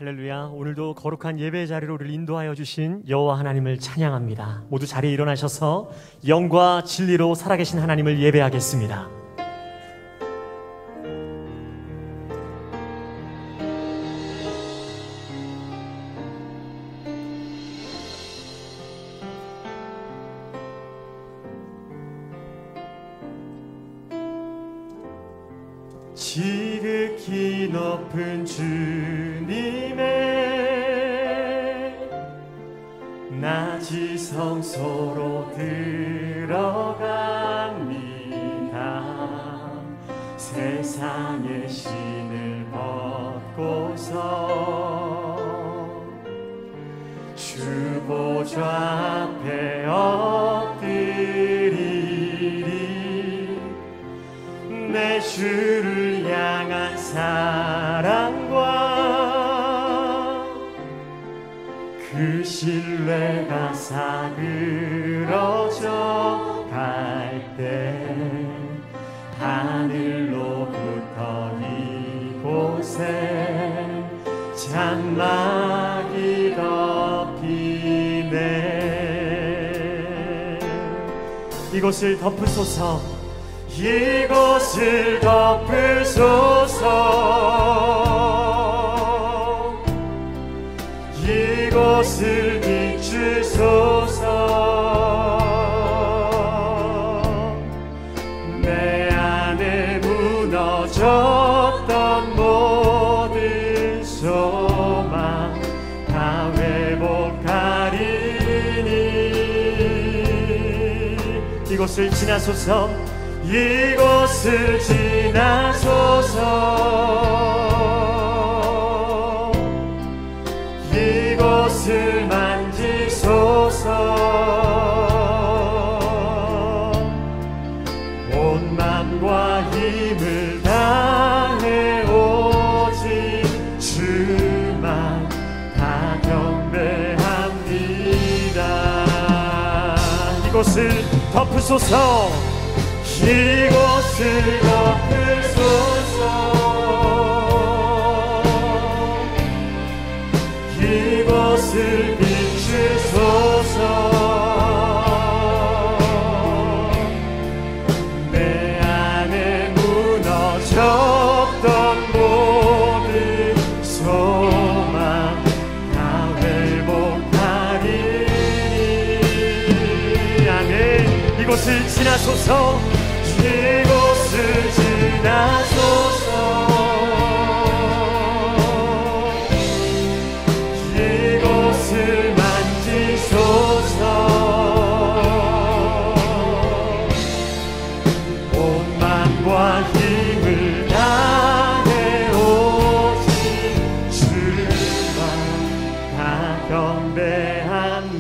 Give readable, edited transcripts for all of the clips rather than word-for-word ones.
할렐루야. 오늘도 거룩한 예배 자리로 우리를 인도하여 주신 여호와 하나님을 찬양합니다. 모두 자리에 일어나셔서 영과 진리로 살아계신 하나님을 예배하겠습니다. 지극히 높은 주님의 낮이 성소로 들어갑니다. 세상의 신을 벗고서 주 보좌 앞에 엎드리리. 내 주를 향한 사랑과 그 신뢰가 사그러져 갈 때 하늘로부터 이곳에 장막이 덮이네. 이곳을 덮으소서. 이곳을 덮으소서. 이곳을 비추소서. 내 안에 무너졌던 모든 소망 다 회복하리니. 이곳을 지나소서. 이곳을 지나소서. 이곳을 만지소서. 온 맘과 힘을 다해 오직 주만 다 경배합니다. 이곳을 덮으소서. 이곳을 덮으소서. 이곳을 비추소서. 내 안에 무너졌던 모든 소망 다 회복하리니. 아멘. 이곳을 지나소서. 이곳을 지나소서. 이곳을 만지소서. 온 맘과 힘을 다해 오직 주만 다 경배합니다.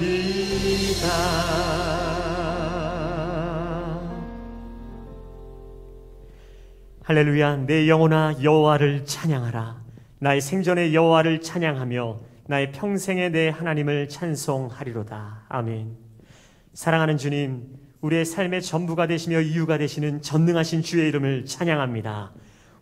할렐루야. 내 영혼아 여호와를 찬양하라. 나의 생전의 여호와를 찬양하며 나의 평생에 내 하나님을 찬송하리로다. 아멘. 사랑하는 주님, 우리의 삶의 전부가 되시며 이유가 되시는 전능하신 주의 이름을 찬양합니다.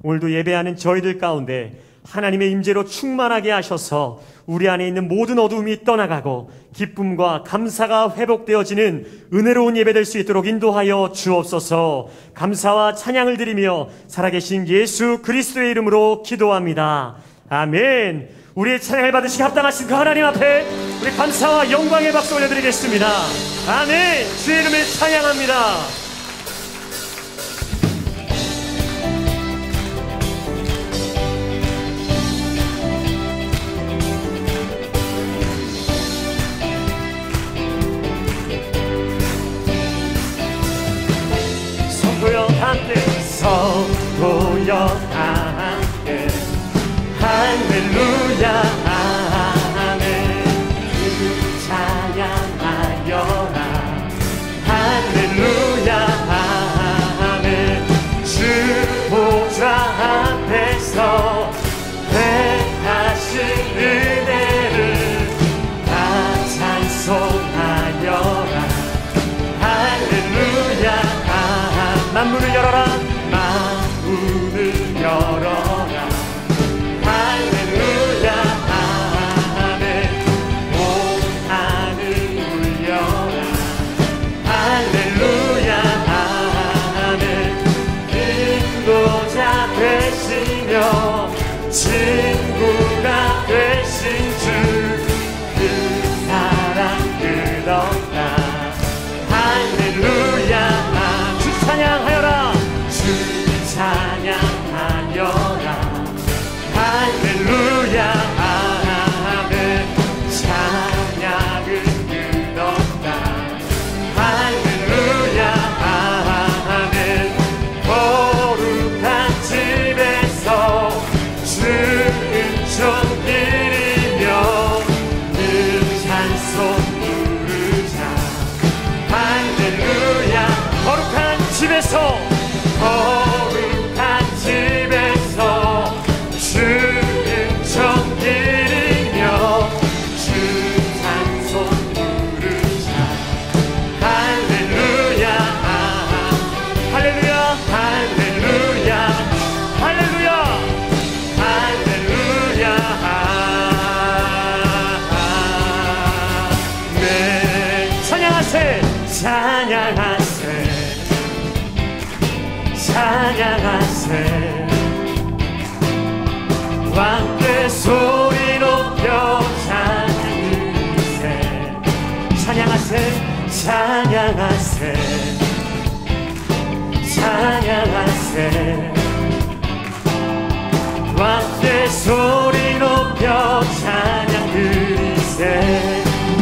오늘도 예배하는 저희들 가운데 하나님의 임재로 충만하게 하셔서 우리 안에 있는 모든 어두움이 떠나가고 기쁨과 감사가 회복되어지는 은혜로운 예배 될 수 있도록 인도하여 주옵소서. 감사와 찬양을 드리며 살아계신 예수 그리스도의 이름으로 기도합니다. 아멘. 우리의 찬양을 받으시기 합당하신 그 하나님 앞에 우리 감사와 영광의 박수 올려드리겠습니다. 아멘. 주의 이름을 찬양합니다. 성도여 함께 할렐루야 아멘. 주 찬양하여라 할렐루야 아멘. 주 보좌 앞에서 회하신 은혜를 다 찬송하여라 할렐루야. 만문을 열어라. 만문을 열어라 할렐루야. 기리며 늘 찬송 부르자. 할렐루야. 거룩한 집에서 주님 청 기리며 주 찬송 부르자. 할렐루야 할렐루야 할렐루야 할렐루야 할렐루야. 네, 찬양하세 찬양하세 찬양하세. 왕께 소리 높여 찬양 드리세. 찬양하세 찬양하세 찬양하세. 왕께 소리 높여 찬양 드리세.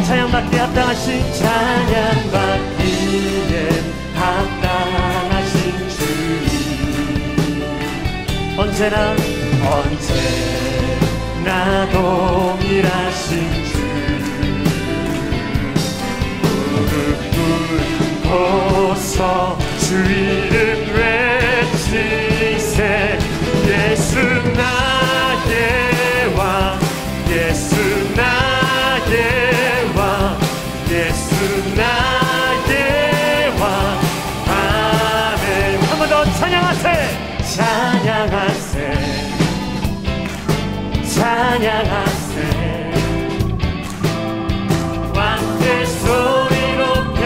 찬양받기에 합당하신 찬양받기에 합당하신 주님. 언제나 동일하신 주. 무릎 꿇고서 주 이름 외치세. 예수 나의 왕 예수 나의 왕 예수 나의 왕. 아멘. 한 번 더 찬양하세 찬양하세 찬양하세. 왕께 소리 높여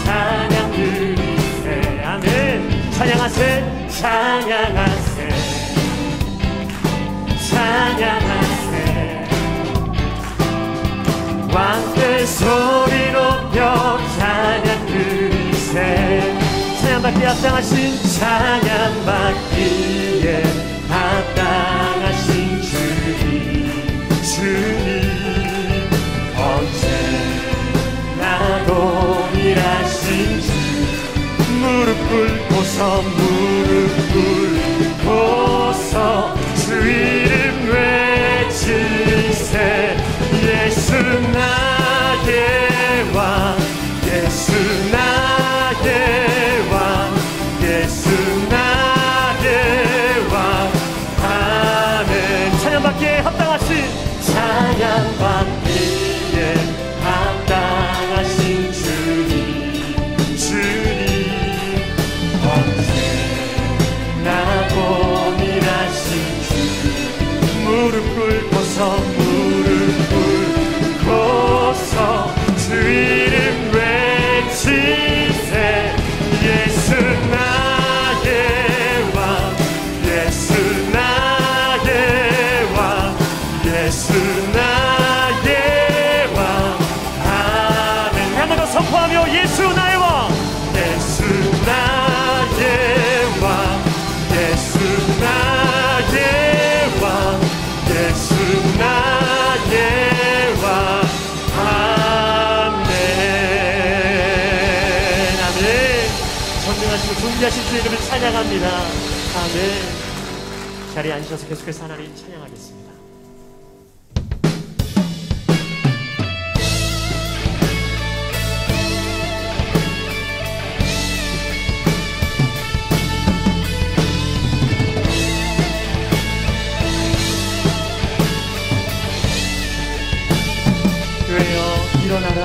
찬양 드리세. 아멘. 찬양하세 찬양하세 찬양하세. 왕께 소리 높여 찬양 드리세. 찬양받기에 합당하신 찬양받기에 합당하신 주님. 언제나 동일하신 주. 무릎 꿇고서 주 이름 외치세. 예수 나의 왕 예수 나의 왕 예수 나의 왕. 아멘. 찬양받기에 합당하신 찬양받기에 합당하신 주님. 언제나 동일하신 주. 무릎 꿇고서 주 이름 외치세. 예수 나의 왕 예수 나의 왕 예수 나의 왕. 아멘. 한 번 더 선포하며 예수 나의 왕 예수 나의 왕 예수 나의 왕 예수 나의 왕. 아멘 아멘. 전능하시고 존귀하신 주의 이름을 찬양합니다. 아멘. 자리에 앉으셔서 계속해서 하나님 찬양하겠습니다. 일어나라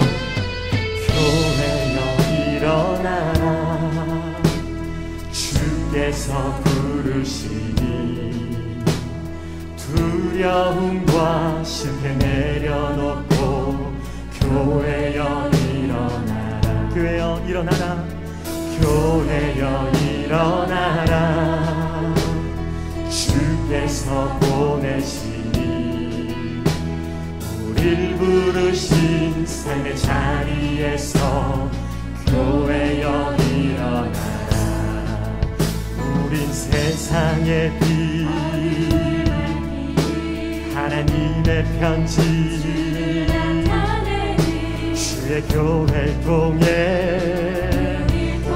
교회여 일어나라. 주께서 부르시니 두려움과 실패 내려놓고 교회여 일어나라. 교회여 일어나라 교회여 일어나라. 주께서 보내시니 우릴 부르신 삶의 자리에서 교회여 일어나라. 우린 세상의 빛 하나님의 편지 주의 교회를 통해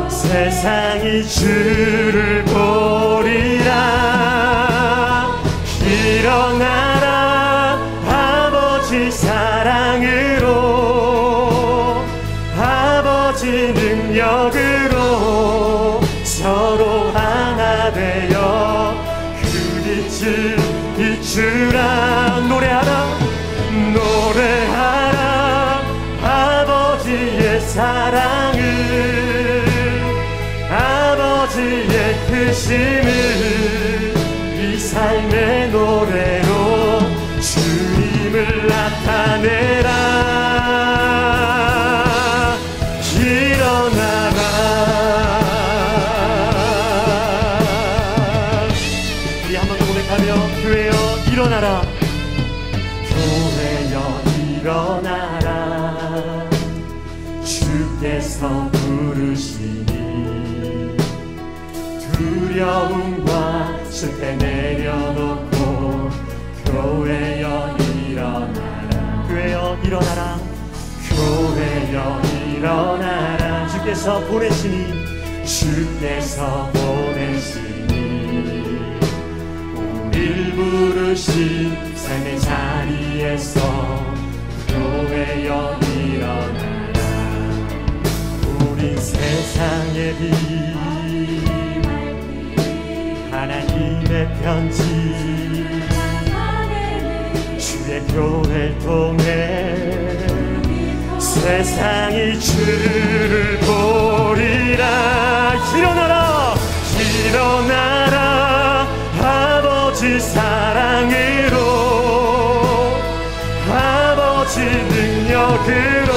세상이 주를 보리라. 일어나라 아버지 사랑으로 아버지 능력으로 서로 하나 되어 그 빛을 비추라. 노래하라 아버지의 사랑을, 아버지의 크심을 이 삶의 노래로 주님을 나타내라. 일어나라. 우리 한 번 더 고백하며 교회여 일어나라. 교회여 일어나라. 주께서 부르시니 두려움과 실패 내려놓고 교회여 일어나라. 교회여 일어나라. 교회여 일어나라. 주께서 보내시니 우릴 부르신 삶의 자리에서 교회여 일어나라. 우린 세상의 빛, 하나님의 편지, 주의 교회를 통해 세상이 주를 보리라. 일어나라 아버지 사랑으로, 아버지 능력으로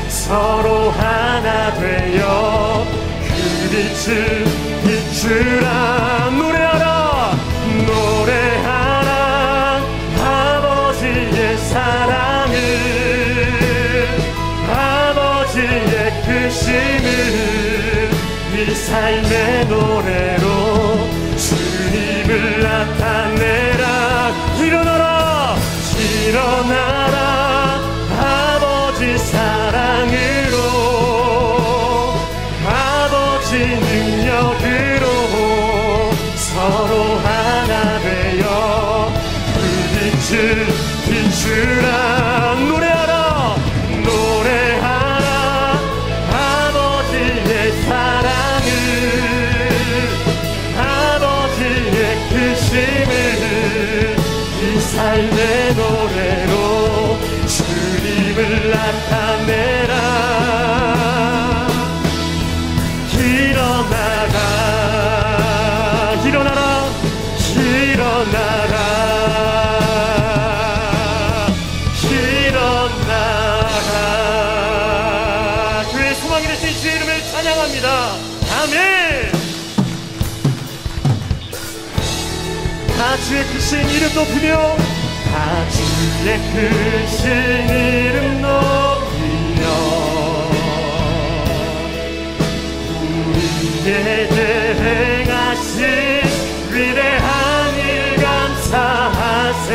서로 하나 되어 그 빛을 비추라. 노래하라 아버지의 사랑을, 아버지의 크심을 이 삶의 노래로 주님을 나타내라. 일어나라 아버지 사랑으로, 아버지 능력으로 서로 하나 되어 그 빛을 비추라. 노래하라 아버지의 사랑을, 아버지의 크심을 이 삶의 노래로 주님을 나타내라. 일어나라. 그의 소망이 되신 주의 이름을 찬양합니다. 아멘. 다 주의 크신 이름 높이며, 다 주의 크신 이름 높이며 우리에게 행하신 위대한 일 감사하세.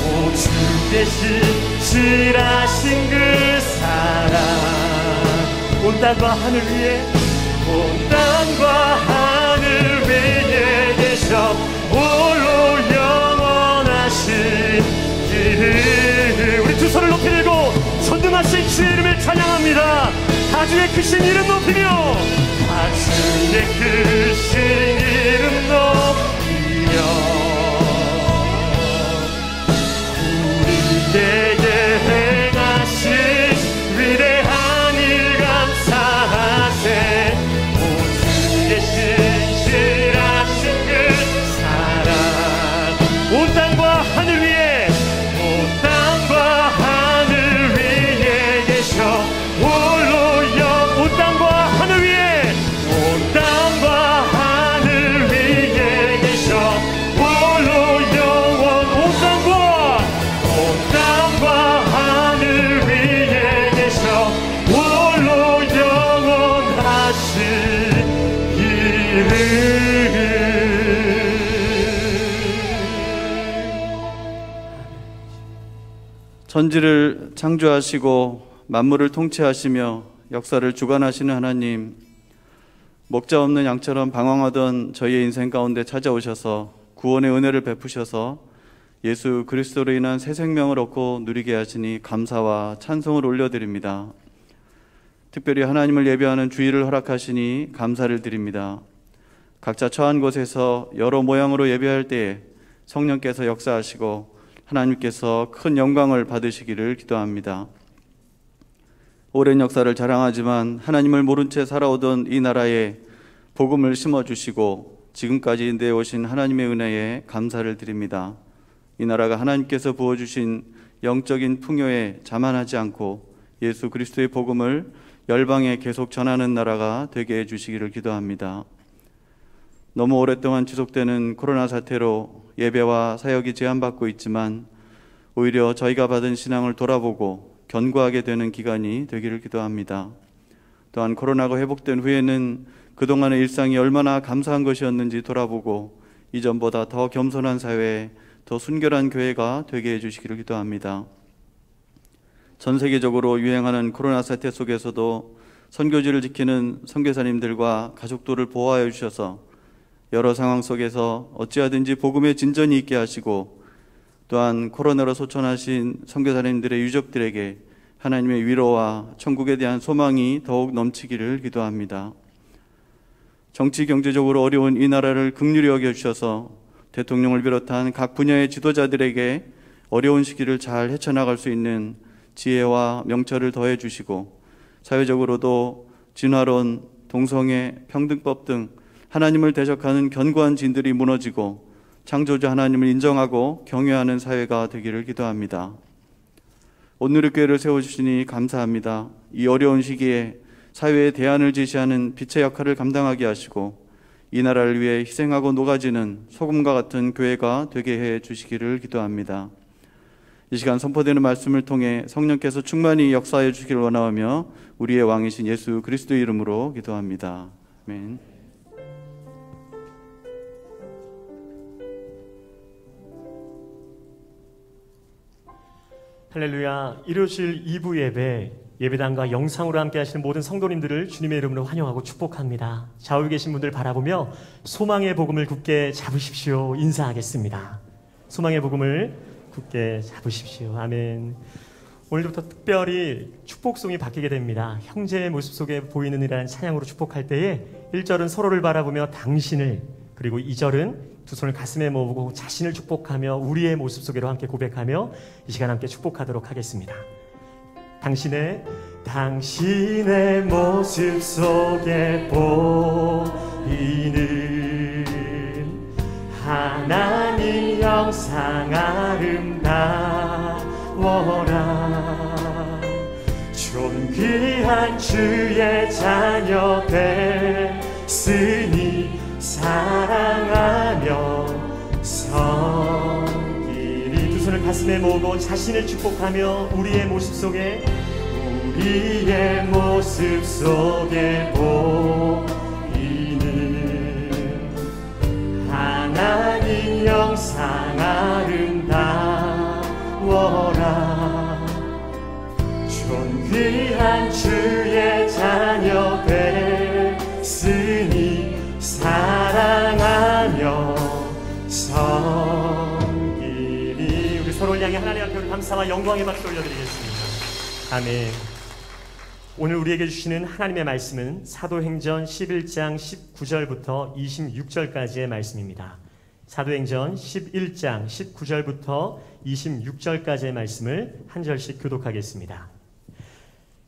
오 주 대신 실하신 그 사랑, 온 땅과 하늘 위에, 온 땅과 하늘 위에 계셔 홀로 영원하신 이름. 우리 두 손을 높이 들고 전능하신 주의 이름을 찬양합니다. 다주의 크신 이름 높이며, 다주의 크신 이름 높이며 우리에게 행하신 위대한 일 감사하세. 오 주의 신실하신 그 사랑, 온 땅과 하늘 위에, 온 땅과 하늘 위에 계셔 홀로 온 땅과 하늘 위에, 온 땅과 하늘 위에 계셔 홀로 영원, 온 땅과 하늘 위에 계셔 홀로 영원하신 이름. 천지를 창조하시고 만물을 통치하시며 역사를 주관하시는 하나님, 목자 없는 양처럼 방황하던 저희의 인생 가운데 찾아오셔서 구원의 은혜를 베푸셔서 예수 그리스도로 인한 새 생명을 얻고 누리게 하시니 감사와 찬송을 올려드립니다. 특별히 하나님을 예배하는 주일을 허락하시니 감사를 드립니다. 각자 처한 곳에서 여러 모양으로 예배할 때에 성령께서 역사하시고 하나님께서 큰 영광을 받으시기를 기도합니다. 오랜 역사를 자랑하지만 하나님을 모른 채 살아오던 이 나라에 복음을 심어주시고 지금까지 인도해 오신 하나님의 은혜에 감사를 드립니다. 이 나라가 하나님께서 부어주신 영적인 풍요에 자만하지 않고 예수 그리스도의 복음을 열방에 계속 전하는 나라가 되게 해주시기를 기도합니다. 너무 오랫동안 지속되는 코로나 사태로 예배와 사역이 제한받고 있지만 오히려 저희가 받은 신앙을 돌아보고 견고하게 되는 기간이 되기를 기도합니다. 또한 코로나가 회복된 후에는 그동안의 일상이 얼마나 감사한 것이었는지 돌아보고 이전보다 더 겸손한 사회, 더 순결한 교회가 되게 해주시기를 기도합니다. 전 세계적으로 유행하는 코로나 사태 속에서도 선교지를 지키는 선교사님들과 가족들을 보호하여 주셔서 여러 상황 속에서 어찌하든지 복음의 진전이 있게 하시고 또한 코로나로 소천하신 선교사님들의 유족들에게 하나님의 위로와 천국에 대한 소망이 더욱 넘치기를 기도합니다. 정치 경제적으로 어려운 이 나라를 긍휼히 여겨주셔서 대통령을 비롯한 각 분야의 지도자들에게 어려운 시기를 잘 헤쳐나갈 수 있는 지혜와 명철을 더해 주시고 사회적으로도 진화론, 동성애, 평등법 등 하나님을 대적하는 견고한 진들이 무너지고 창조주 하나님을 인정하고 경외하는 사회가 되기를 기도합니다. 온누리교회를 세워주시니 감사합니다. 이 어려운 시기에 사회의 대안을 제시하는 빛의 역할을 감당하게 하시고 이 나라를 위해 희생하고 녹아지는 소금과 같은 교회가 되게 해 주시기를 기도합니다. 이 시간 선포되는 말씀을 통해 성령께서 충만히 역사해 주시기를 원하며 우리의 왕이신 예수 그리스도의 이름으로 기도합니다. 아멘. 할렐루야. 이루어질 2부 예배당과 영상으로 함께 하시는 모든 성도님들을 주님의 이름으로 환영하고 축복합니다. 좌우에 계신 분들 바라보며 소망의 복음을 굳게 잡으십시오. 인사하겠습니다. 소망의 복음을 굳게 잡으십시오. 아멘. 오늘부터 특별히 축복송이 바뀌게 됩니다. 형제의 모습 속에 보이는 이라는 찬양으로 축복할 때에 1절은 서로를 바라보며 당신을, 그리고 2절은 두 손을 가슴에 모으고 자신을 축복하며 우리의 모습 속에로 함께 고백하며 이 시간 함께 축복하도록 하겠습니다. 당신의 모습 속에 보이는 하나님 영상 아름다워라. 존귀한 주의 자녀 됐으니 사랑하며 섬기리. 두 손을 가슴에 모으고 자신을 축복하며 우리의 모습 속에 보이는 하나님 영상 아름다워라. 존귀한 주의 자녀 됐으니 사랑하며 섬기리. 우리 서로를 향해 하나님 앞에 감사와 영광의 박수 올려드리겠습니다. 아멘. 오늘 우리에게 주시는 하나님의 말씀은 사도행전 11장 19절부터 26절까지의 말씀입니다. 사도행전 11장 19절부터 26절까지의 말씀을 한 절씩 교독하겠습니다.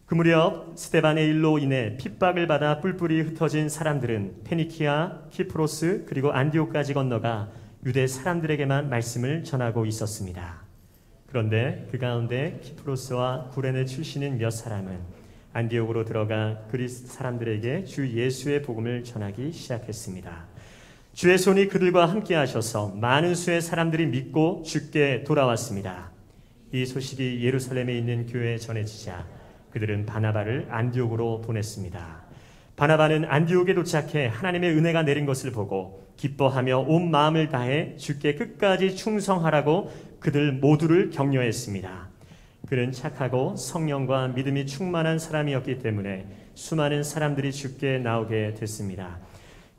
그 무렵 스데반의 일로 인해 핍박을 받아 뿔뿔이 흩어진 사람들은 페니키아, 키프로스 그리고 안디옥까지 건너가 유대 사람들에게만 말씀을 전하고 있었습니다. 그런데 그 가운데 키프로스와 구레네 출신인 몇 사람은 안디옥으로 들어가 그리스 사람들에게 주 예수의 복음을 전하기 시작했습니다. 주의 손이 그들과 함께 하셔서 많은 수의 사람들이 믿고 주께 돌아왔습니다. 이 소식이 예루살렘에 있는 교회에 전해지자 그들은 바나바를 안디옥으로 보냈습니다. 바나바는 안디옥에 도착해 하나님의 은혜가 내린 것을 보고 기뻐하며 온 마음을 다해 주께 끝까지 충성하라고 그들 모두를 격려했습니다. 그는 착하고 성령과 믿음이 충만한 사람이었기 때문에 수많은 사람들이 주께 나오게 됐습니다.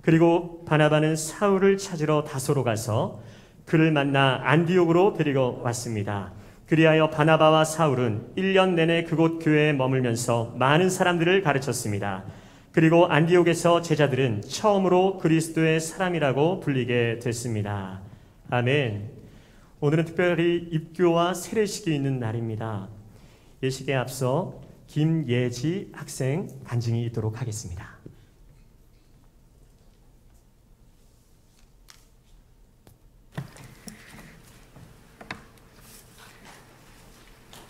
그리고 바나바는 사울을 찾으러 다소로 가서 그를 만나 안디옥으로 데리고 왔습니다. 그리하여 바나바와 사울은 1년 내내 그곳 교회에 머물면서 많은 사람들을 가르쳤습니다. 그리고 안디옥에서 제자들은 처음으로 그리스도의 사람이라고 불리게 됐습니다. 아멘. 오늘은 특별히 입교와 세례식이 있는 날입니다. 예식에 앞서 김예지 학생 간증이 있도록 하겠습니다.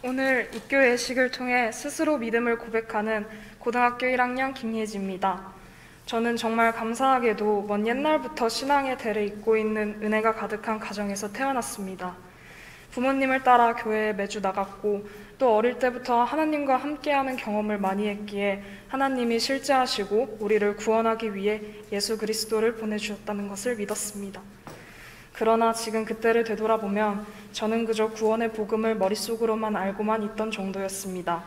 오늘 입교 예식을 통해 스스로 믿음을 고백하는 고등학교 1학년 김예지입니다. 저는 정말 감사하게도 먼 옛날부터 신앙의 대를 잇고 있는 은혜가 가득한 가정에서 태어났습니다. 부모님을 따라 교회에 매주 나갔고 또 어릴 때부터 하나님과 함께하는 경험을 많이 했기에 하나님이 실제하시고 우리를 구원하기 위해 예수 그리스도를 보내주셨다는 것을 믿었습니다. 그러나 지금 그때를 되돌아보면 저는 그저 구원의 복음을 머릿속으로만 알고만 있던 정도였습니다.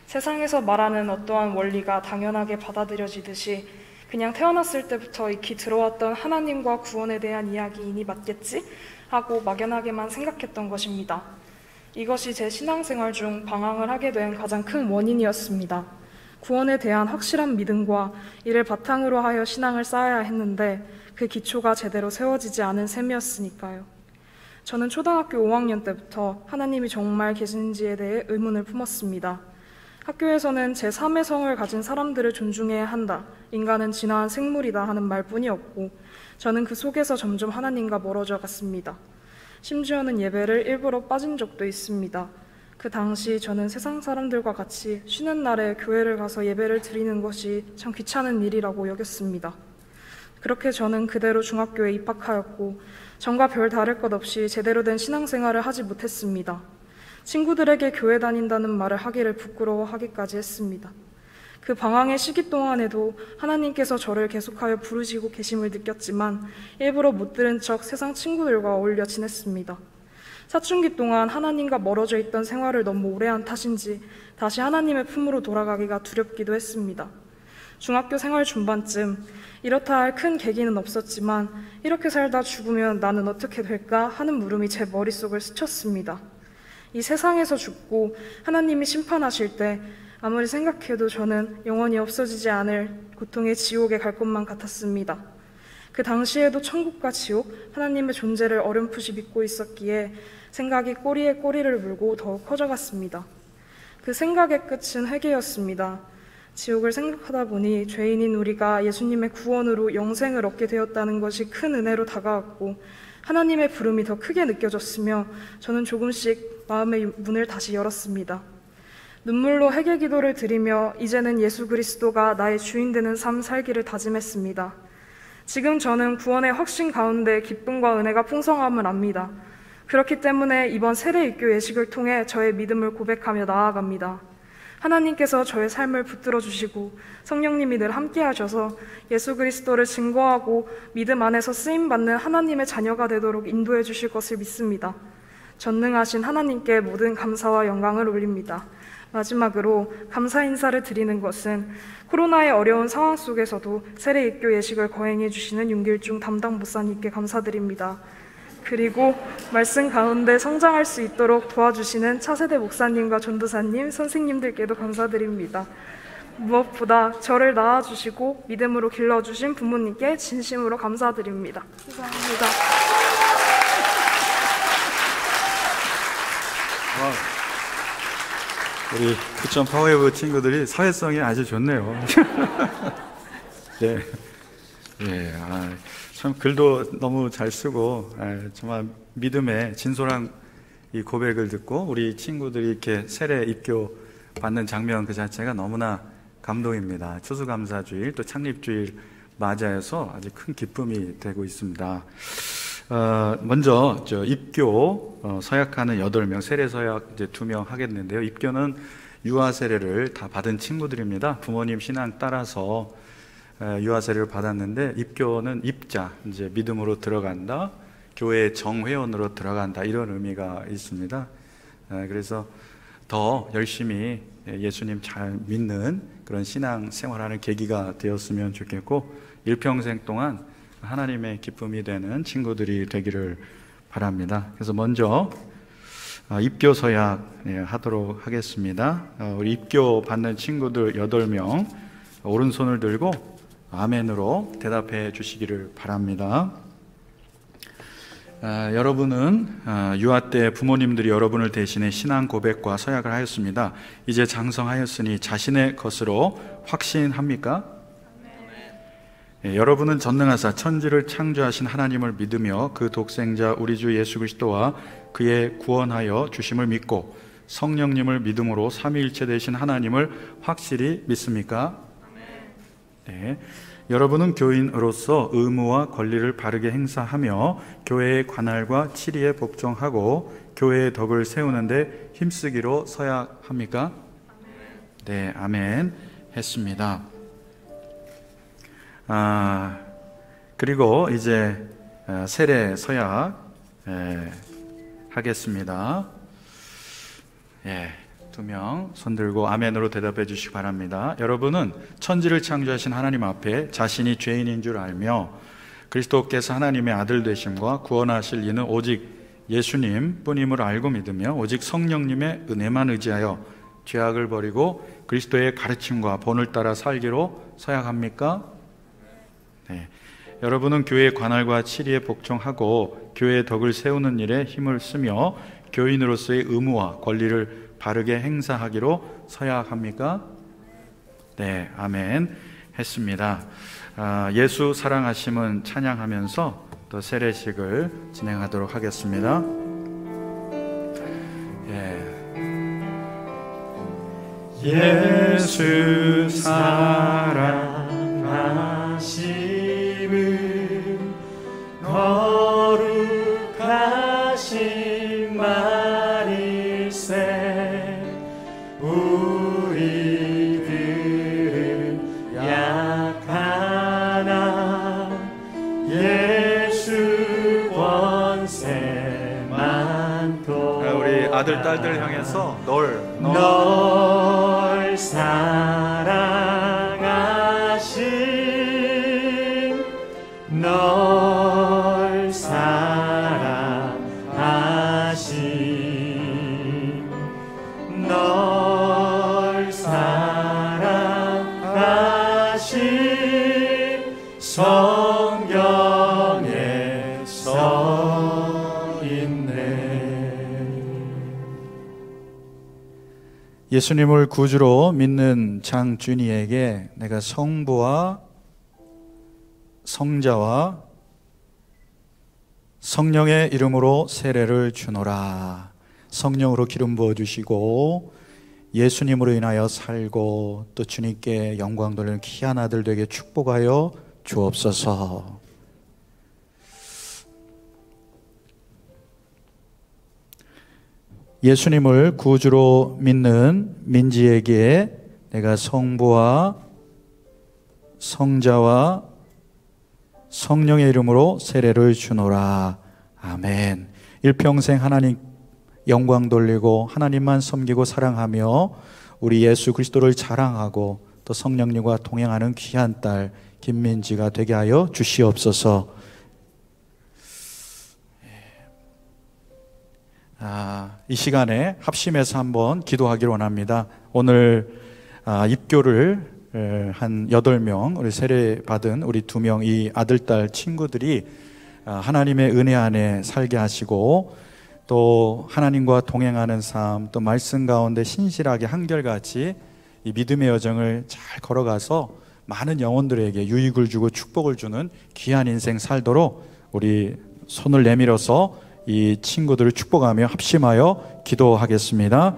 세상에서 말하는 어떠한 원리가 당연하게 받아들여지듯이 그냥 태어났을 때부터 익히 들어왔던 하나님과 구원에 대한 이야기이니 맞겠지? 하고 막연하게만 생각했던 것입니다. 이것이 제 신앙생활 중 방황을 하게 된 가장 큰 원인이었습니다. 구원에 대한 확실한 믿음과 이를 바탕으로 하여 신앙을 쌓아야 했는데 그 기초가 제대로 세워지지 않은 셈이었으니까요. 저는 초등학교 5학년 때부터 하나님이 정말 계신지에 대해 의문을 품었습니다. 학교에서는 제3의 성을 가진 사람들을 존중해야 한다, 인간은 진화한 생물이다 하는 말뿐이었고 저는 그 속에서 점점 하나님과 멀어져 갔습니다. 심지어는 예배를 일부러 빠진 적도 있습니다. 그 당시 저는 세상 사람들과 같이 쉬는 날에 교회를 가서 예배를 드리는 것이 참 귀찮은 일이라고 여겼습니다. 그렇게 저는 그대로 중학교에 입학하였고 전과 별 다를 것 없이 제대로 된 신앙생활을 하지 못했습니다. 친구들에게 교회 다닌다는 말을 하기를 부끄러워하기까지 했습니다. 그 방황의 시기 동안에도 하나님께서 저를 계속하여 부르시고 계심을 느꼈지만 일부러 못 들은 척 세상 친구들과 어울려 지냈습니다. 사춘기 동안 하나님과 멀어져 있던 생활을 너무 오래 한 탓인지 다시 하나님의 품으로 돌아가기가 두렵기도 했습니다. 중학교 생활 중반쯤 이렇다 할 큰 계기는 없었지만 이렇게 살다 죽으면 나는 어떻게 될까 하는 물음이 제 머릿속을 스쳤습니다. 이 세상에서 죽고 하나님이 심판하실 때 아무리 생각해도 저는 영원히 없어지지 않을 고통의 지옥에 갈 것만 같았습니다. 그 당시에도 천국과 지옥, 하나님의 존재를 어렴풋이 믿고 있었기에 생각이 꼬리에 꼬리를 물고 더욱 커져갔습니다. 그 생각의 끝은 회개였습니다. 지옥을 생각하다 보니 죄인인 우리가 예수님의 구원으로 영생을 얻게 되었다는 것이 큰 은혜로 다가왔고 하나님의 부름이 더 크게 느껴졌으며 저는 조금씩 마음의 문을 다시 열었습니다. 눈물로 회개 기도를 드리며 이제는 예수 그리스도가 나의 주인 되는 삶 살기를 다짐했습니다. 지금 저는 구원의 확신 가운데 기쁨과 은혜가 풍성함을 압니다. 그렇기 때문에 이번 세례 입교 예식을 통해 저의 믿음을 고백하며 나아갑니다. 하나님께서 저의 삶을 붙들어 주시고 성령님이 늘 함께 하셔서 예수 그리스도를 증거하고 믿음 안에서 쓰임받는 하나님의 자녀가 되도록 인도해 주실 것을 믿습니다. 전능하신 하나님께 모든 감사와 영광을 올립니다. 마지막으로 감사 인사를 드리는 것은 코로나의 어려운 상황 속에서도 세례 입교 예식을 거행해 주시는 윤길중 담당 목사님께 감사드립니다. 그리고 말씀 가운데 성장할 수 있도록 도와주시는 차세대 목사님과 전도사님, 선생님들께도 감사드립니다. 무엇보다 저를 낳아주시고 믿음으로 길러주신 부모님께 진심으로 감사드립니다. 감사합니다. 우리 부천 파워웨브 친구들이 사회성이 아주 좋네요. 네. 예, 참 글도 너무 잘 쓰고 정말 믿음의 진솔한 이 고백을 듣고 우리 친구들이 이렇게 세례 입교 받는 장면 그 자체가 너무나 감동입니다. 추수감사주일 또 창립주일 맞이해서 아주 큰 기쁨이 되고 있습니다. 먼저 입교 서약하는 8명, 세례 서약 이제 2명 하겠는데요. 입교는 유아 세례를 다 받은 친구들입니다. 부모님 신앙 따라서 유아 세례를 받았는데 입교는 입자, 이제 믿음으로 들어간다, 교회 정회원으로 들어간다 이런 의미가 있습니다. 그래서 더 열심히 예수님 잘 믿는 그런 신앙 생활하는 계기가 되었으면 좋겠고 일평생 동안 하나님의 기쁨이 되는 친구들이 되기를 바랍니다. 그래서 먼저 입교 서약 하도록 하겠습니다. 우리 입교 받는 친구들 8명 오른손을 들고 아멘으로 대답해 주시기를 바랍니다. 여러분은 유아 때 부모님들이 여러분을 대신해 신앙 고백과 서약을 하였습니다. 이제 장성하였으니 자신의 것으로 확신합니까? 여러분은 전능하사 천지를 창조하신 하나님을 믿으며 그 독생자 우리 주 예수 그리스도와 그의 구원하여 주심을 믿고 성령님을 믿음으로 삼위일체 되신 하나님을 확실히 믿습니까? 네. 여러분은 교인으로서 의무와 권리를 바르게 행사하며 교회의 관할과 치리에 복종하고 교회의 덕을 세우는데 힘쓰기로 서약합니까? 네, 아멘 했습니다. 그리고 이제 세례 서약 하겠습니다. 2명 손 들고 아멘으로 대답해 주시기 바랍니다. 여러분은 천지를 창조하신 하나님 앞에 자신이 죄인인 줄 알며 그리스도께서 하나님의 아들 되심과 구원하실 이는 오직 예수님 뿐임을 알고 믿으며 오직 성령님의 은혜만 의지하여 죄악을 버리고 그리스도의 가르침과 본을 따라 살기로 서약합니까? 네. 여러분은 교회의 관할과 치리에 복종하고 교회의 덕을 세우는 일에 힘을 쓰며 교인으로서의 의무와 권리를 바르게 행사하기로 서약합니까? 네, 아멘 했습니다. 예수 사랑하심은 찬양하면서 또 세례식을 진행하도록 하겠습니다. 예수 사랑하심은 거룩하신 말일세 우리들은 약하나 예수 권세 많도다. 우리 아들 딸들 향해서 널 사랑하신 널 사랑하신 널 사랑하신 성경에 써있네. 예수님을 구주로 믿는 장준이에게 내가 성부와 성자와 성령의 이름으로 세례를 주노라. 성령으로 기름 부어주시고 예수님으로 인하여 살고 또 주님께 영광 돌리는 귀한 아들 되게 축복하여 주옵소서. 예수님을 구주로 믿는 민지에게 내가 성부와 성자와 성령의 이름으로 세례를 주노라. 아멘. 일평생 하나님 영광 돌리고 하나님만 섬기고 사랑하며 우리 예수 그리스도를 자랑하고 또 성령님과 동행하는 귀한 딸 김민지가 되게 하여 주시옵소서. 이 시간에 합심해서 한번 기도하기를 원합니다. 오늘 입교를 한 8명 우리 세례 받은 우리 2명 이 아들 딸 친구들이 하나님의 은혜 안에 살게 하시고 또 하나님과 동행하는 삶 또 말씀 가운데 신실하게 한결같이 이 믿음의 여정을 잘 걸어가서 많은 영혼들에게 유익을 주고 축복을 주는 귀한 인생 살도록 우리 손을 내밀어서 이 친구들을 축복하며 합심하여 기도하겠습니다.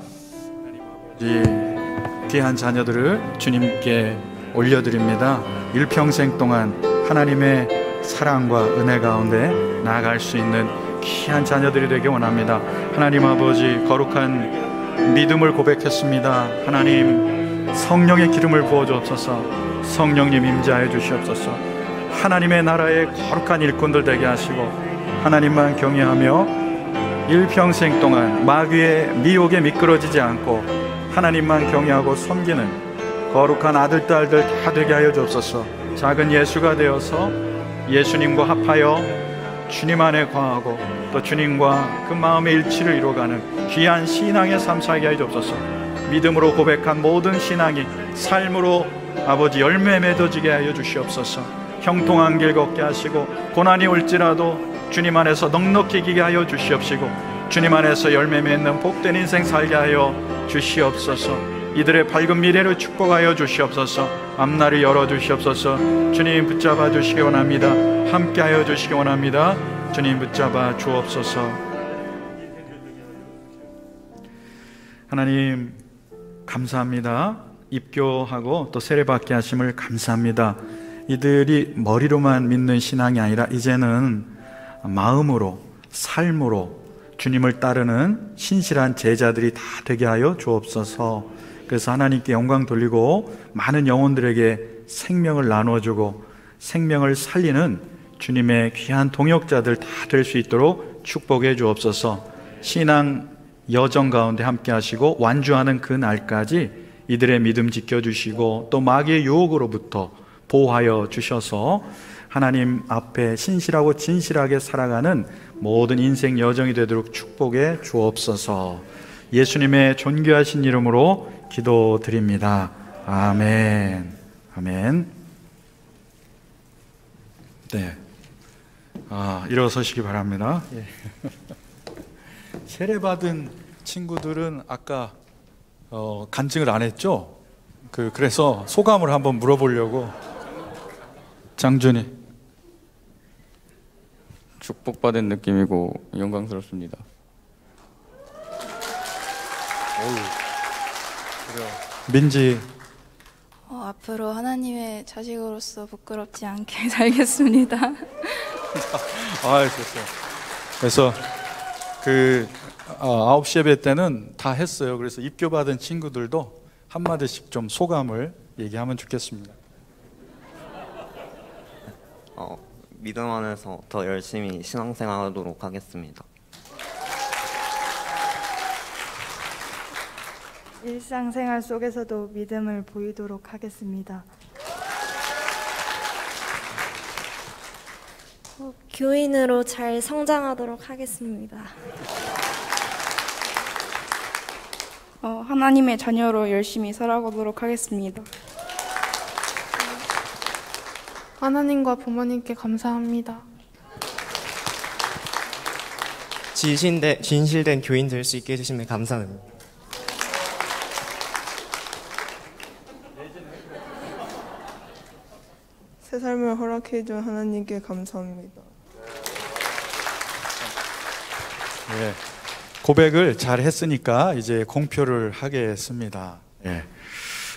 귀한 자녀들을 주님께 올려드립니다. 일평생 동안 하나님의 사랑과 은혜 가운데 나아갈 수 있는 귀한 자녀들이 되기 원합니다. 하나님 아버지, 거룩한 믿음을 고백했습니다. 하나님, 성령의 기름을 부어주옵소서. 성령님 임재하여 주시옵소서. 하나님의 나라의 거룩한 일꾼들 되게 하시고 하나님만 경외하며 일평생 동안 마귀의 미혹에 미끄러지지 않고 하나님만 경외하고 섬기는 거룩한 아들, 딸들 다 되게 하여 주옵소서. 작은 예수가 되어서 예수님과 합하여 주님 안에 거하고 또 주님과 그 마음의 일치를 이루어가는 귀한 신앙의 삶 살게 하여 주옵소서. 믿음으로 고백한 모든 신앙이 삶으로 아버지 열매 맺어지게 하여 주시옵소서. 형통한 길 걷게 하시고 고난이 올지라도 주님 안에서 넉넉히 기게 하여 주시옵시고 주님 안에서 열매 맺는 복된 인생 살게 하여 주시옵소서. 이들의 밝은 미래를 축복하여 주시옵소서. 앞날을 열어주시옵소서. 주님 붙잡아 주시기 원합니다. 함께하여 주시기 원합니다. 주님 붙잡아 주옵소서. 하나님 감사합니다. 입교하고 또 세례받게 하심을 감사합니다. 이들이 머리로만 믿는 신앙이 아니라 이제는 마음으로 삶으로 주님을 따르는 신실한 제자들이 다 되게 하여 주옵소서. 그래서 하나님께 영광 돌리고 많은 영혼들에게 생명을 나눠주고 생명을 살리는 주님의 귀한 동역자들 다 될 수 있도록 축복해 주옵소서. 신앙 여정 가운데 함께 하시고 완주하는 그 날까지 이들의 믿음 지켜주시고 또 마귀의 유혹으로부터 보호하여 주셔서 하나님 앞에 신실하고 진실하게 살아가는 모든 인생 여정이 되도록 축복해 주옵소서. 예수님의 존귀하신 이름으로 기도드립니다. 아멘. 아멘. 네. 일어서시기 바랍니다. 예. 세례받은 친구들은 아까 간증을 안 했죠? 그래서 소감을 한번 물어보려고. 장준이. 축복받은 느낌이고 영광스럽습니다. 민지. 앞으로 하나님의 자식으로서 부끄럽지 않게 살겠습니다. 좋습니다. 그래서 9시 예배 때는 다 했어요. 그래서 입교받은 친구들도 한마디씩 좀 소감을 얘기하면 좋겠습니다. 믿음 안에서 더 열심히 신앙생활하도록 하겠습니다. 일상생활 속에서도 믿음을 보이도록 하겠습니다. 교인으로 잘 성장하도록 하겠습니다. 하나님의 자녀로 열심히 살아가도록 하겠습니다. 하나님과 부모님께 감사합니다. 진실된 교인 될 수 있게 해주심에 감사합니다. 새 삶을 허락해준 하나님께 감사합니다. 네, 고백을 잘 했으니까 이제 공표를 하겠습니다. 네.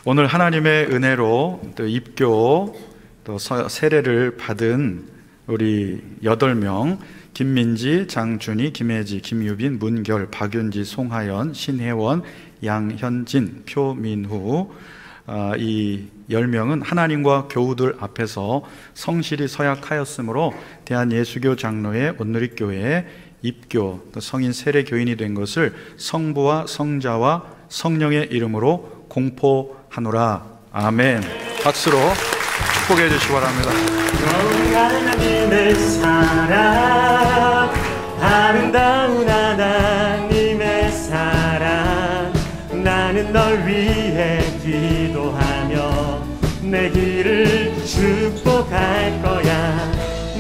오늘 하나님의 은혜로 또 입교 또 세례를 받은 우리 8명 김민지, 장준희, 김혜지, 김유빈, 문결, 박윤지, 송하연, 신혜원, 양현진, 표민후 이 10명은 하나님과 교우들 앞에서 성실히 서약하였으므로 대한예수교 장로회 온누리교회에 입교, 또 성인 세례 교인이 된 것을 성부와 성자와 성령의 이름으로 공포하노라. 아멘. 박수로 축복해 주시기 바랍니다. 하나님의 사랑, 아름다운 하나님의 사랑, 나는 널 위해 기도하며 내 길을 축복할 거야.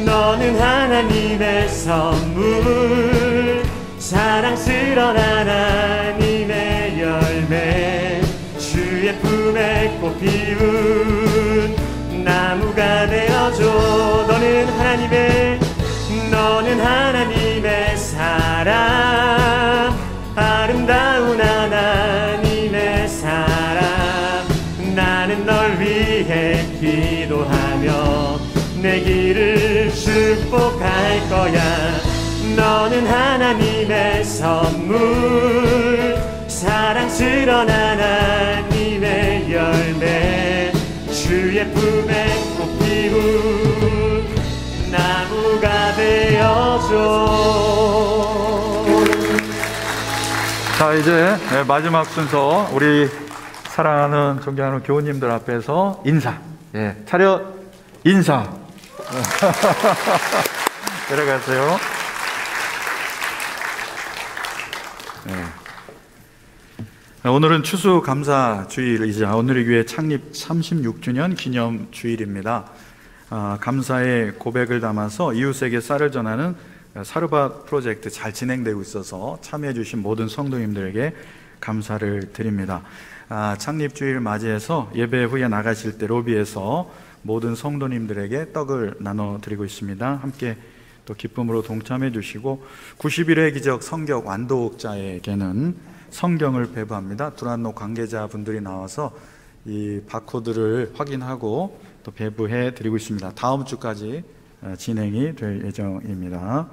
너는 하나님의 선물, 사랑스러운 하나님의 열매, 주의 품에 꽃 피운 나무가 되어줘. 너는 하나님의 사랑, 아름다운 하나님의 사랑, 나는 널 위해 기도하며 내 길을 축복할 거야. 너는 하나님의 선물, 사랑스러운 하나님의 열매, 주의 품에 꽃 피운 나무가 되어줘. 자, 이제 마지막 순서 우리 사랑하는 존경하는 교우님들 앞에서 인사. 차렷 인사. 내려가세요. 네. 오늘은 추수감사주일이자 오늘의 교회 창립 36주년 기념 주일입니다. 감사의 고백을 담아서 이웃에게 쌀을 전하는 사르밧 프로젝트 잘 진행되고 있어서 참여해 주신 모든 성도님들에게 감사를 드립니다. 창립주일 맞이해서 예배 후에 나가실 때 로비에서 모든 성도님들에게 떡을 나눠드리고 있습니다. 함께 또 기쁨으로 동참해 주시고 91회 기적 성경 완독자에게는 성경을 배부합니다. 두란노 관계자분들이 나와서 이 바코드를 확인하고 또 배부해 드리고 있습니다. 다음 주까지 진행이 될 예정입니다.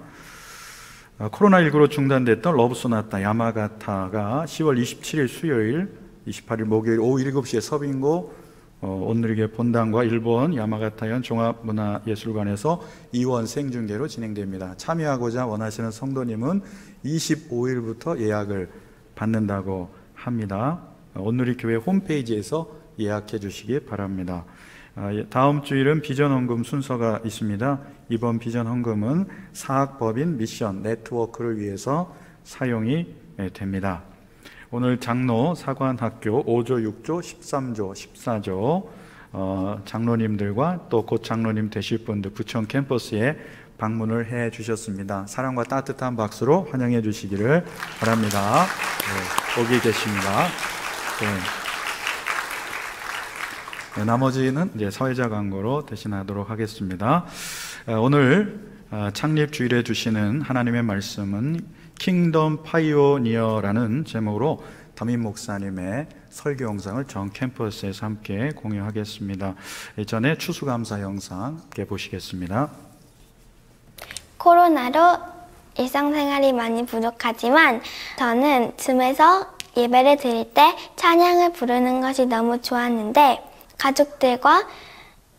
코로나19로 중단됐던 러브소나타 야마가타가 10월 27일 수요일, 28일 목요일 오후 7시에 서빙고 온누리교회 본당과 일본 야마가타현 종합문화예술관에서 2원 생중계로 진행됩니다. 참여하고자 원하시는 성도님은 25일부터 예약을 받는다고 합니다. 온누리교회 홈페이지에서 예약해 주시기 바랍니다. 다음 주일은 비전헌금 순서가 있습니다. 이번 비전헌금은 사학법인 미션 네트워크를 위해서 사용이 됩니다. 오늘 장로 사관학교 5조, 6조, 13조, 14조 장로님들과 또 곧 장로님 되실 분들 부천 캠퍼스에 방문을 해 주셨습니다. 사랑과 따뜻한 박수로 환영해 주시기를 바랍니다. 네, 거기 계십니다. 네, 나머지는 이제 사회자 광고로 대신하도록 하겠습니다. 오늘 창립 주일에 주시는 하나님의 말씀은 킹덤 파이오니어라는 제목으로 담임 목사님의 설교 영상을 전 캠퍼스에서 함께 공유하겠습니다. 이전에 추수감사 영상 함께 보시겠습니다. 코로나로 일상생활이 많이 부족하지만 저는 줌에서 예배를 드릴 때 찬양을 부르는 것이 너무 좋았는데 가족들과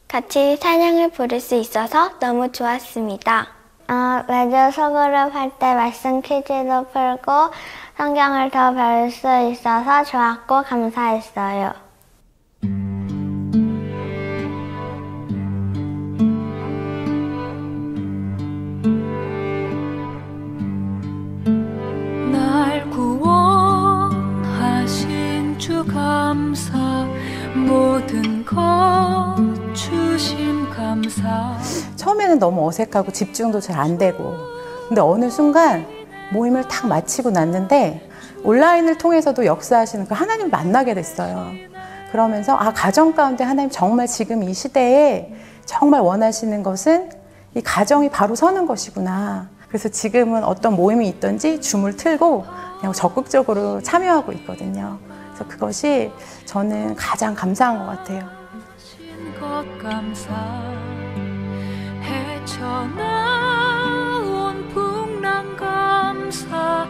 같이 찬양을 부를 수 있어서 너무 좋았습니다. 매주 소그룹할 때 말씀 퀴즈도 풀고 성경을 더 배울 수 있어서 좋았고 감사했어요. 날 구원하신 주 감사 모든 것 주심 감사. 처음에는 너무 어색하고 집중도 잘 안 되고 근데 어느 순간 모임을 딱 마치고 났는데 온라인을 통해서도 역사하시는 그 하나님 만나게 됐어요. 그러면서 가정 가운데 하나님 정말 지금 이 시대에 정말 원하시는 것은 이 가정이 바로 서는 것이구나. 그래서 지금은 어떤 모임이 있든지 줌을 틀고 그냥 적극적으로 참여하고 있거든요. 그래서 그것이 저는 가장 감사한 것 같아요. 헤쳐나온 풍랑 감사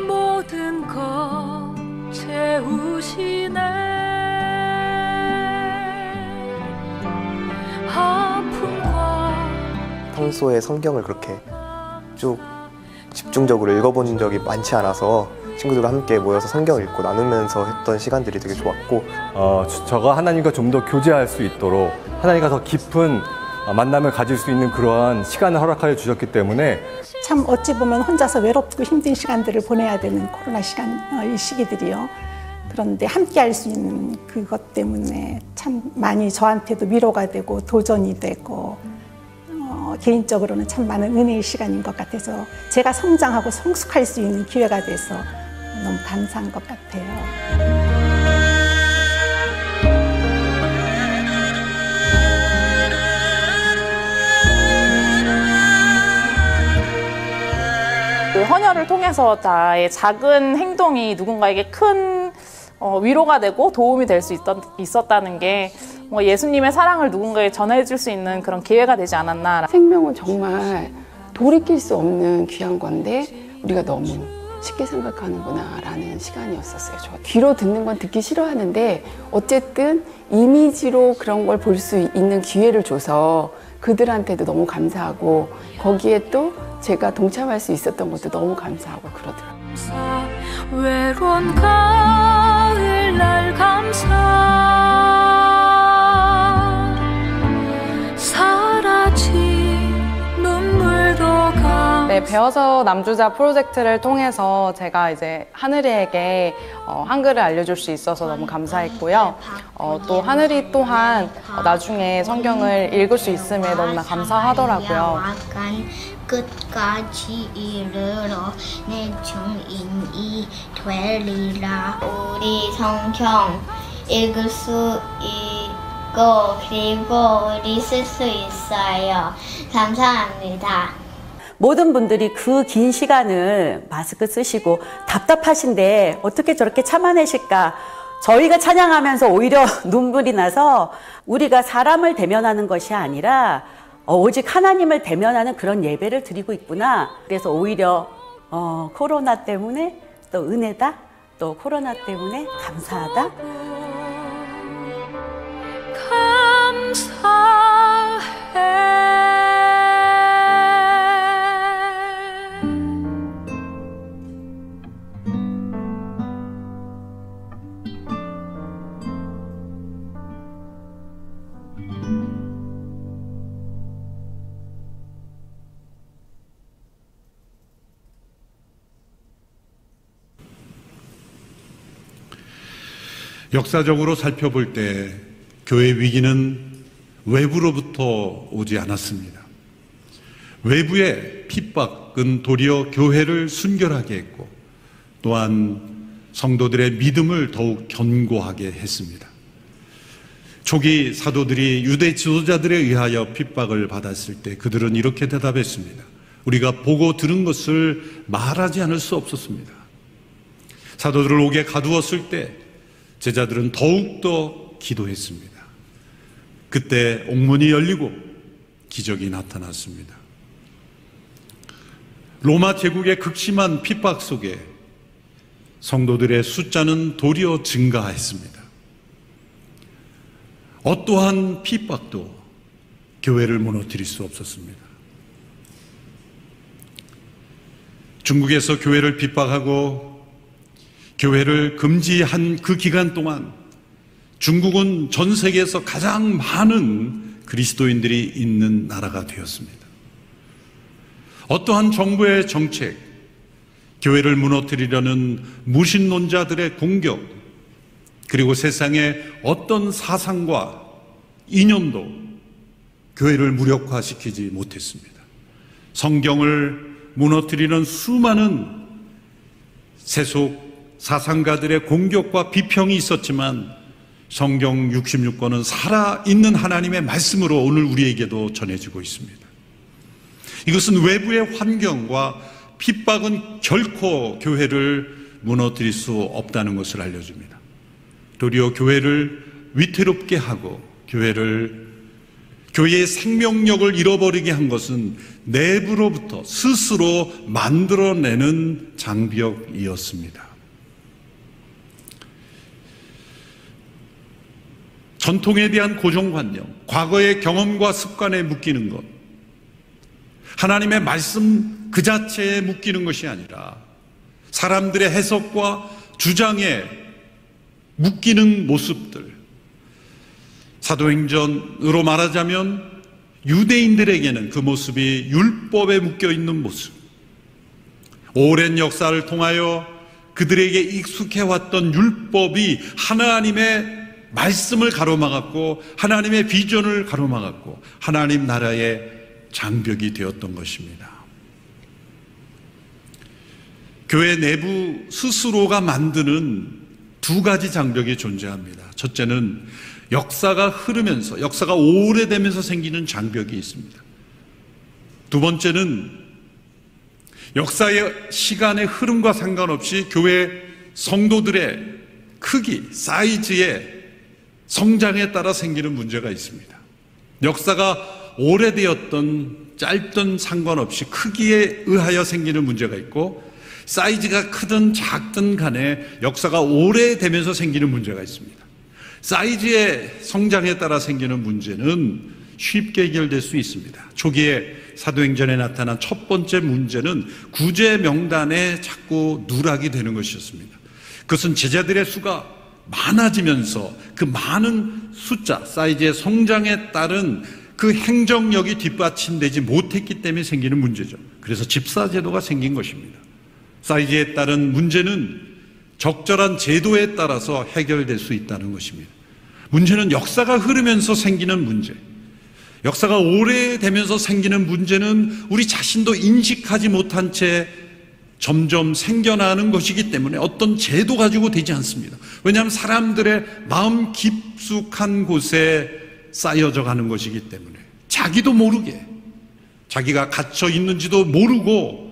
모든 것 채우시네. 아픔과 평소에 성경을 그렇게 쭉 집중적으로 읽어본 적이 많지 않아서 친구들과 함께 모여서 성경을 읽고 나누면서 했던 시간들이 되게 좋았고 저가 하나님과 좀 더 교제할 수 있도록 하나님과 더 깊은 만남을 가질 수 있는 그러한 시간을 허락하여 주셨기 때문에 참 어찌 보면 혼자서 외롭고 힘든 시간들을 보내야 되는 코로나 시간 이 시기들이요. 그런데 함께 할 수 있는 그것 때문에 참 많이 저한테도 위로가 되고 도전이 되고 개인적으로는 참 많은 은혜의 시간인 것 같아서 제가 성장하고 성숙할 수 있는 기회가 돼서 너무 감사한 것 같아요. 그 헌혈을 통해서 나의 작은 행동이 누군가에게 큰 위로가 되고 도움이 될 수 있었다는 게 예수님의 사랑을 누군가에게 전해줄 수 있는 그런 기회가 되지 않았나. 생명은 정말 돌이킬 수 없는 귀한 건데 우리가 너무 쉽게 생각하는구나 라는 시간이었었어요. 저 귀로 듣는 건 듣기 싫어하는데 어쨌든 이미지로 그런 걸 볼 수 있는 기회를 줘서 그들한테도 너무 감사하고 거기에 또 제가 동참할 수 있었던 것도 너무 감사하고 그러더라고요. 외로운 가을날 감사 사라진 눈물도 감사. 네, 배워서 남주자 프로젝트를 통해서 제가 이제 하늘이에게 한글을 알려줄 수 있어서 너무 감사했고요. 또 하늘이 또한 나중에 성경을 읽을 수 있음에 너무나 감사하더라고요. 끝까지 이르러 내 증인이 되리라. 우리 성경 읽을 수 있고 그리고 우리 쓸 수 있어요. 감사합니다. 모든 분들이 그 긴 시간을 마스크 쓰시고 답답하신데 어떻게 저렇게 참아내실까? 저희가 찬양하면서 오히려 눈물이 나서 우리가 사람을 대면하는 것이 아니라 오직 하나님을 대면하는 그런 예배를 드리고 있구나. 그래서 오히려 코로나 때문에 또 은혜다, 또 코로나 때문에 감사하다. 역사적으로 살펴볼 때 교회 위기는 외부로부터 오지 않았습니다. 외부의 핍박은 도리어 교회를 순결하게 했고 또한 성도들의 믿음을 더욱 견고하게 했습니다. 초기 사도들이 유대 지도자들에 의하여 핍박을 받았을 때 그들은 이렇게 대답했습니다. 우리가 보고 들은 것을 말하지 않을 수 없었습니다. 사도들을 옥에 가두었을 때 제자들은 더욱더 기도했습니다. 그때 옥문이 열리고 기적이 나타났습니다. 로마 제국의 극심한 핍박 속에 성도들의 숫자는 도리어 증가했습니다. 어떠한 핍박도 교회를 무너뜨릴 수 없었습니다. 중국에서 교회를 핍박하고 교회를 금지한 그 기간 동안 중국은 전 세계에서 가장 많은 그리스도인들이 있는 나라가 되었습니다. 어떠한 정부의 정책, 교회를 무너뜨리려는 무신론자들의 공격, 그리고 세상의 어떤 사상과 이념도 교회를 무력화시키지 못했습니다. 성경을 무너뜨리는 수많은 세속 사상가들의 공격과 비평이 있었지만 성경 66권은 살아있는 하나님의 말씀으로 오늘 우리에게도 전해지고 있습니다. 이것은 외부의 환경과 핍박은 결코 교회를 무너뜨릴 수 없다는 것을 알려줍니다. 도리어 교회를 위태롭게 하고 교회의 생명력을 잃어버리게 한 것은 내부로부터 스스로 만들어내는 장벽이었습니다. 전통에 대한 고정관념, 과거의 경험과 습관에 묶이는 것, 하나님의 말씀 그 자체에 묶이는 것이 아니라 사람들의 해석과 주장에 묶이는 모습들, 사도행전으로 말하자면 유대인들에게는 그 모습이 율법에 묶여있는 모습, 오랜 역사를 통하여 그들에게 익숙해왔던 율법이 하나님의 말씀을 가로막았고 하나님의 비전을 가로막았고 하나님 나라의 장벽이 되었던 것입니다. 교회 내부 스스로가 만드는 두 가지 장벽이 존재합니다. 첫째는 역사가 흐르면서, 역사가 오래되면서 생기는 장벽이 있습니다. 두 번째는 역사의 시간의 흐름과 상관없이 교회 성도들의 크기, 사이즈의 성장에 따라 생기는 문제가 있습니다. 역사가 오래되었던 짧든 상관없이 크기에 의하여 생기는 문제가 있고, 사이즈가 크든 작든 간에 역사가 오래되면서 생기는 문제가 있습니다. 사이즈의 성장에 따라 생기는 문제는 쉽게 해결될 수 있습니다. 초기에 사도행전에 나타난 첫 번째 문제는 구제 명단에 자꾸 누락이 되는 것이었습니다. 그것은 제자들의 수가 많아지면서 그 많은 숫자, 사이즈의 성장에 따른 그 행정력이 뒷받침되지 못했기 때문에 생기는 문제죠. 그래서 집사제도가 생긴 것입니다. 사이즈에 따른 문제는 적절한 제도에 따라서 해결될 수 있다는 것입니다. 문제는 역사가 흐르면서 생기는 문제, 역사가 오래되면서 생기는 문제는 우리 자신도 인식하지 못한 채 점점 생겨나는 것이기 때문에 어떤 제도 가지고 되지 않습니다. 왜냐하면 사람들의 마음 깊숙한 곳에 쌓여져 가는 것이기 때문에 자기도 모르게, 자기가 갇혀 있는지도 모르고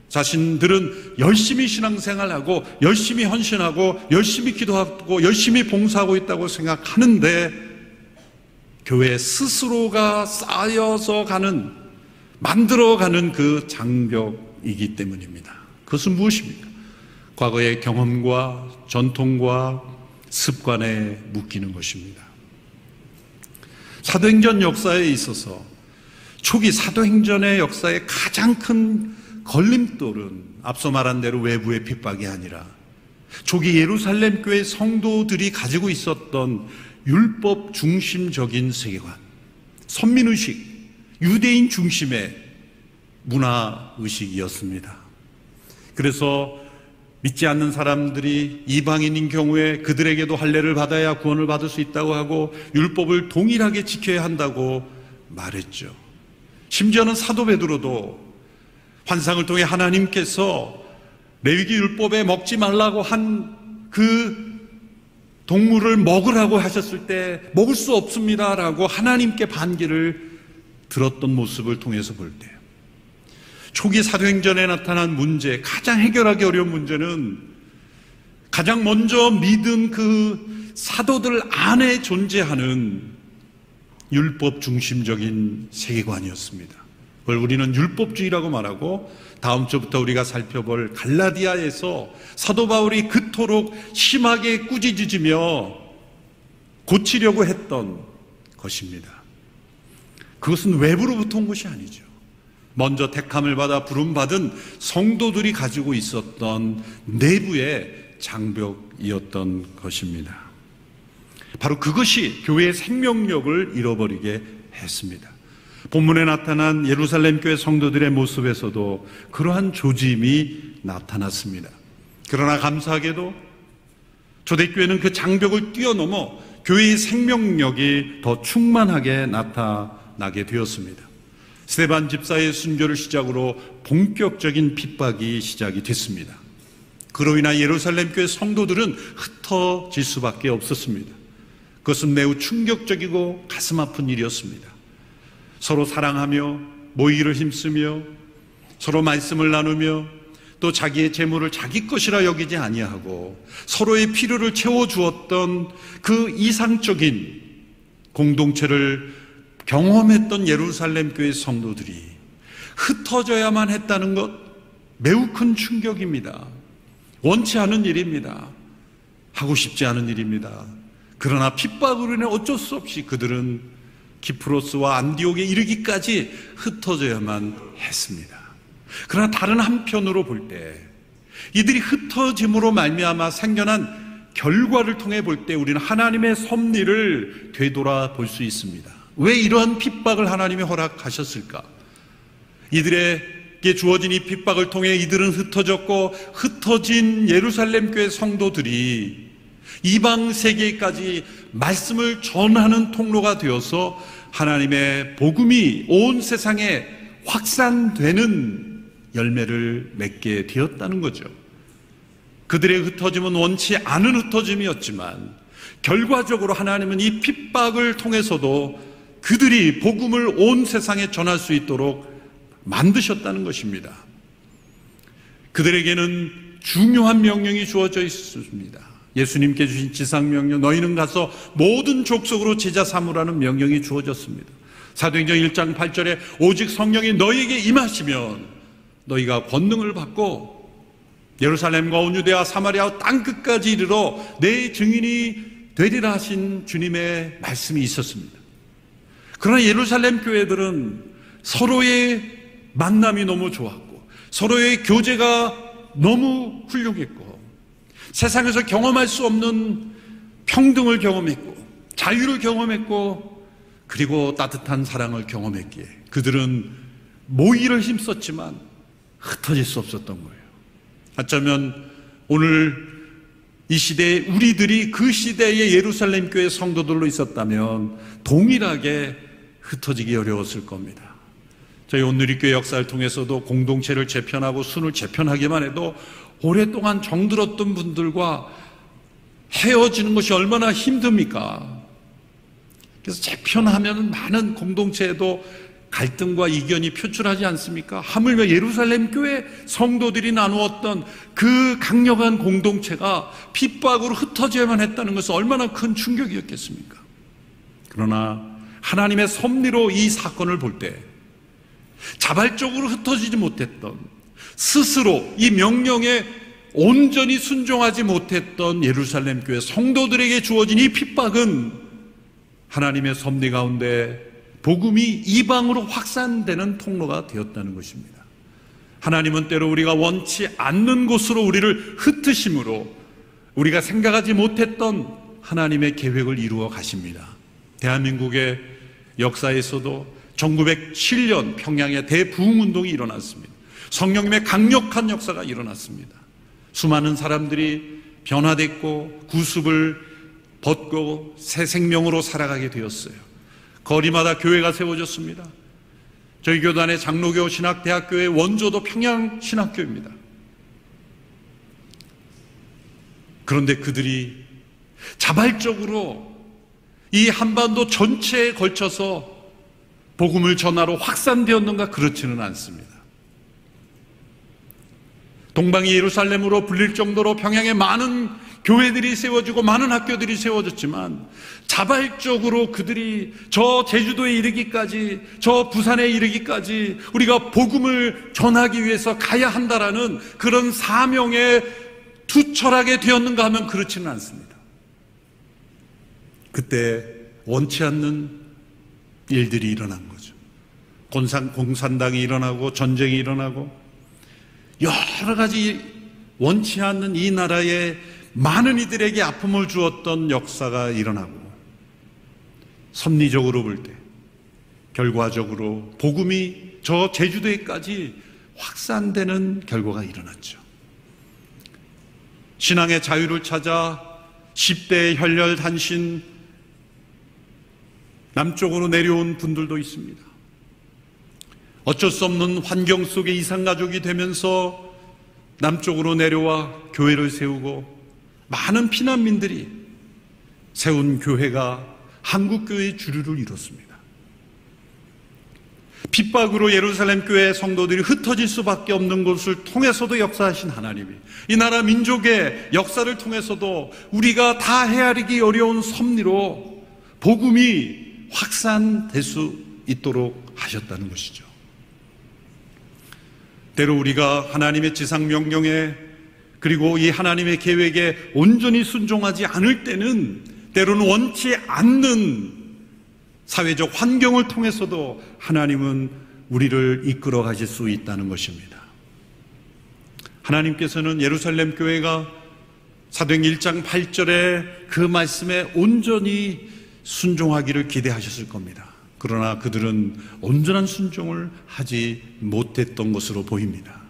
자신들은 열심히 신앙생활하고 열심히 헌신하고 열심히 기도하고 열심히 봉사하고 있다고 생각하는데 교회 스스로가 쌓여서 가는, 만들어가는 그 장벽이기 때문입니다. 그것은 무엇입니까? 과거의 경험과 전통과 습관에 묶이는 것입니다. 사도행전 역사에 있어서 초기 사도행전의 역사의 가장 큰 걸림돌은 앞서 말한 대로 외부의 핍박이 아니라 초기 예루살렘 교회 성도들이 가지고 있었던 율법 중심적인 세계관, 선민의식, 유대인 중심의 문화의식이었습니다. 그래서 믿지 않는 사람들이 이방인인 경우에 그들에게도 할례를 받아야 구원을 받을 수 있다고 하고 율법을 동일하게 지켜야 한다고 말했죠. 심지어는 사도 베드로도 환상을 통해 하나님께서 레위기 율법에 먹지 말라고 한 그 동물을 먹으라고 하셨을 때 먹을 수 없습니다라고 하나님께 반기를 들었던 모습을 통해서 볼 때 초기 사도행전에 나타난 문제, 가장 해결하기 어려운 문제는 가장 먼저 믿은 그 사도들 안에 존재하는 율법 중심적인 세계관이었습니다. 그걸 우리는 율법주의라고 말하고 다음 주부터 우리가 살펴볼 갈라디아에서 사도 바울이 그토록 심하게 꾸짖으며 고치려고 했던 것입니다. 그것은 외부로부터 온 것이 아니죠. 먼저 택함을 받아 부름받은 성도들이 가지고 있었던 내부의 장벽이었던 것입니다. 바로 그것이 교회의 생명력을 잃어버리게 했습니다. 본문에 나타난 예루살렘 교회 성도들의 모습에서도 그러한 조짐이 나타났습니다. 그러나 감사하게도 초대교회는 그 장벽을 뛰어넘어 교회의 생명력이 더 충만하게 나타나게 되었습니다. 스데반 집사의 순교를 시작으로 본격적인 핍박이 시작이 됐습니다. 그로 인한 예루살렘 교회 성도들은 흩어질 수밖에 없었습니다. 그것은 매우 충격적이고 가슴 아픈 일이었습니다. 서로 사랑하며 모이기를 힘쓰며 서로 말씀을 나누며 또 자기의 재물을 자기 것이라 여기지 아니하고 서로의 필요를 채워주었던 그 이상적인 공동체를 경험했던 예루살렘 교회 성도들이 흩어져야만 했다는 것, 매우 큰 충격입니다. 원치 않은 일입니다. 하고 싶지 않은 일입니다. 그러나 핍박으로 인해 어쩔 수 없이 그들은 기프로스와 안디옥에 이르기까지 흩어져야만 했습니다. 그러나 다른 한편으로 볼 때 이들이 흩어짐으로 말미암아 생겨난 결과를 통해 볼 때 우리는 하나님의 섭리를 되돌아볼 수 있습니다. 왜 이러한 핍박을 하나님이 허락하셨을까? 이들에게 주어진 이 핍박을 통해 이들은 흩어졌고 흩어진 예루살렘 교회 성도들이 이방 세계까지 말씀을 전하는 통로가 되어서 하나님의 복음이 온 세상에 확산되는 열매를 맺게 되었다는 거죠. 그들의 흩어짐은 원치 않은 흩어짐이었지만 결과적으로 하나님은 이 핍박을 통해서도 그들이 복음을 온 세상에 전할 수 있도록 만드셨다는 것입니다. 그들에게는 중요한 명령이 주어져 있습니다. 예수님께 주신 지상명령, 너희는 가서 모든 족속으로 제자 삼으라는 명령이 주어졌습니다. 사도행전 1장 8절에 오직 성령이 너희에게 임하시면 너희가 권능을 받고 예루살렘과 온 유대와 사마리아 땅끝까지 이르러 내 증인이 되리라 하신 주님의 말씀이 있었습니다. 그러나 예루살렘 교회들은 서로의 만남이 너무 좋았고 서로의 교제가 너무 훌륭했고 세상에서 경험할 수 없는 평등을 경험했고 자유를 경험했고 그리고 따뜻한 사랑을 경험했기에 그들은 모이기를 힘썼지만 흩어질 수 없었던 거예요. 어쩌면 오늘 이 시대에 우리들이 그 시대의 예루살렘 교회 성도들로 있었다면 동일하게 흩어지기 어려웠을 겁니다. 저희 온누리교회 역사를 통해서도 공동체를 재편하고 순을 재편하기만 해도 오랫동안 정들었던 분들과 헤어지는 것이 얼마나 힘듭니까? 그래서 재편하면 많은 공동체에도 갈등과 이견이 표출하지 않습니까? 하물며 예루살렘 교회 성도들이 나누었던 그 강력한 공동체가 핍박으로 흩어져야만 했다는 것은 얼마나 큰 충격이었겠습니까? 그러나 하나님의 섭리로 이 사건을 볼 때 자발적으로 흩어지지 못했던, 스스로 이 명령에 온전히 순종하지 못했던 예루살렘 교회 성도들에게 주어진 이 핍박은 하나님의 섭리 가운데 복음이 이방으로 확산되는 통로가 되었다는 것입니다. 하나님은 때로 우리가 원치 않는 곳으로 우리를 흩으심으로 우리가 생각하지 못했던 하나님의 계획을 이루어 가십니다. 대한민국의 역사에서도 1907년 평양에 대부흥운동이 일어났습니다. 성령님의 강력한 역사가 일어났습니다. 수많은 사람들이 변화됐고 구습을 벗고 새 생명으로 살아가게 되었어요. 거리마다 교회가 세워졌습니다. 저희 교단의 장로교 신학대학교의 원조도 평양신학교입니다. 그런데 그들이 자발적으로 이 한반도 전체에 걸쳐서 복음을 전하러 확산되었는가? 그렇지는 않습니다. 동방이 예루살렘으로 불릴 정도로 평양에 많은 교회들이 세워지고 많은 학교들이 세워졌지만 자발적으로 그들이 저 제주도에 이르기까지, 저 부산에 이르기까지 우리가 복음을 전하기 위해서 가야 한다라는 그런 사명에 투철하게 되었는가 하면 그렇지는 않습니다. 그때 원치 않는 일들이 일어난 거죠. 공산당이 일어나고 전쟁이 일어나고 여러 가지 원치 않는 이 나라의 많은 이들에게 아픔을 주었던 역사가 일어나고 섭리적으로 볼 때 결과적으로 복음이 저 제주도에까지 확산되는 결과가 일어났죠. 신앙의 자유를 찾아 10대의 혈혈단신 남쪽으로 내려온 분들도 있습니다. 어쩔 수 없는 환경 속에 이산가족이 되면서 남쪽으로 내려와 교회를 세우고 많은 피난민들이 세운 교회가 한국교회의 주류를 이뤘습니다. 핍박으로 예루살렘 교회 성도들이 흩어질 수밖에 없는 것을 통해서도 역사하신 하나님이 이 나라 민족의 역사를 통해서도 우리가 다 헤아리기 어려운 섭리로 복음이 확산될 수 있도록 하셨다는 것이죠. 때로 우리가 하나님의 지상명령에 그리고 이 하나님의 계획에 온전히 순종하지 않을 때는 때로는 원치 않는 사회적 환경을 통해서도 하나님은 우리를 이끌어 가실 수 있다는 것입니다. 하나님께서는 예루살렘 교회가 사도행전 1장 8절에 그 말씀에 온전히 순종하기를 기대하셨을 겁니다. 그러나 그들은 온전한 순종을 하지 못했던 것으로 보입니다.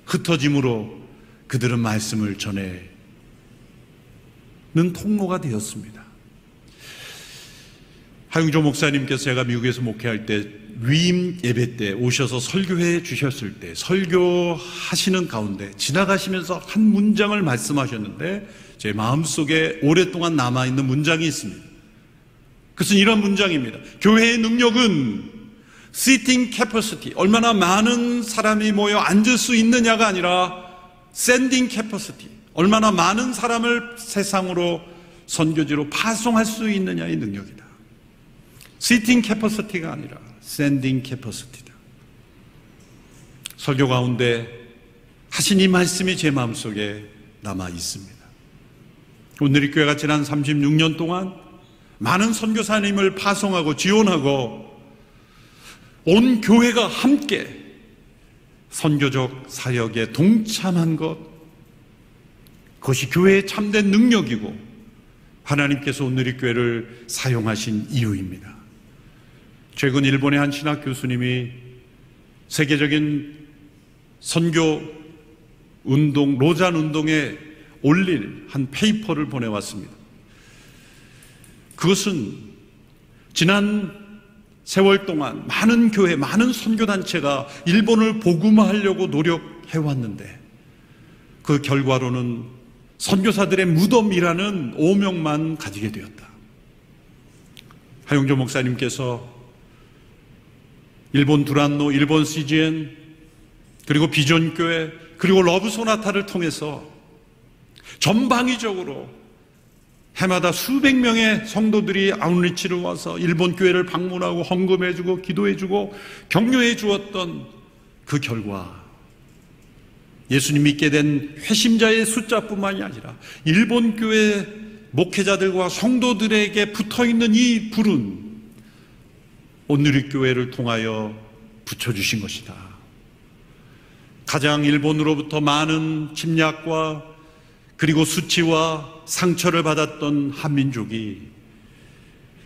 흩어짐으로 그들은 말씀을 전해는 통로가 되었습니다. 하용조 목사님께서 제가 미국에서 목회할 때 위임 예배 때 오셔서 설교해 주셨을 때 설교하시는 가운데 지나가시면서 한 문장을 말씀하셨는데 제 마음속에 오랫동안 남아있는 문장이 있습니다. 그것은 이런 문장입니다. 교회의 능력은 seating capacity, 얼마나 많은 사람이 모여 앉을 수 있느냐가 아니라 sending capacity, 얼마나 많은 사람을 세상으로 선교지로 파송할 수 있느냐의 능력이다. seating capacity가 아니라 sending capacity다. 설교 가운데 하신 이 말씀이 제 마음속에 남아 있습니다. 오늘의 교회가 지난 36년 동안 많은 선교사님을 파송하고 지원하고 온 교회가 함께 선교적 사역에 동참한 것, 그것이 교회의 참된 능력이고 하나님께서 오늘의 교회를 사용하신 이유입니다. 최근 일본의 한 신학 교수님이 세계적인 선교 운동, 로잔 운동에 올릴 한 페이퍼를 보내왔습니다. 그것은 지난 세월 동안 많은 교회, 많은 선교단체가 일본을 복음화하려고 노력해왔는데 그 결과로는 선교사들의 무덤이라는 오명만 가지게 되었다. 하용조 목사님께서 일본 두란노, 일본 CGN, 그리고 비전교회, 그리고 러브소나타를 통해서 전방위적으로 해마다 수백 명의 성도들이 아웃리치를 와서 일본 교회를 방문하고 헌금해주고 기도해주고 격려해 주었던 그 결과 예수님 믿게 된 회심자의 숫자뿐만이 아니라 일본 교회 목회자들과 성도들에게 붙어있는 이 불은 온누리교회를 통하여 붙여주신 것이다. 가장 일본으로부터 많은 침략과 그리고 수치와 상처를 받았던 한민족이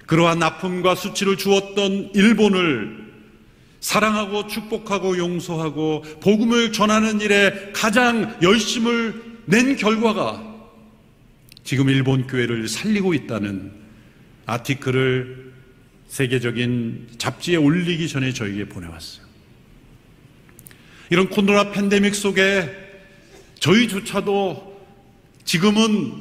그러한 아픔과 수치를 주었던 일본을 사랑하고 축복하고 용서하고 복음을 전하는 일에 가장 열심을 낸 결과가 지금 일본 교회를 살리고 있다는 아티클을 세계적인 잡지에 올리기 전에 저에게 보내왔어요. 이런 코로나 팬데믹 속에 저희조차도 지금은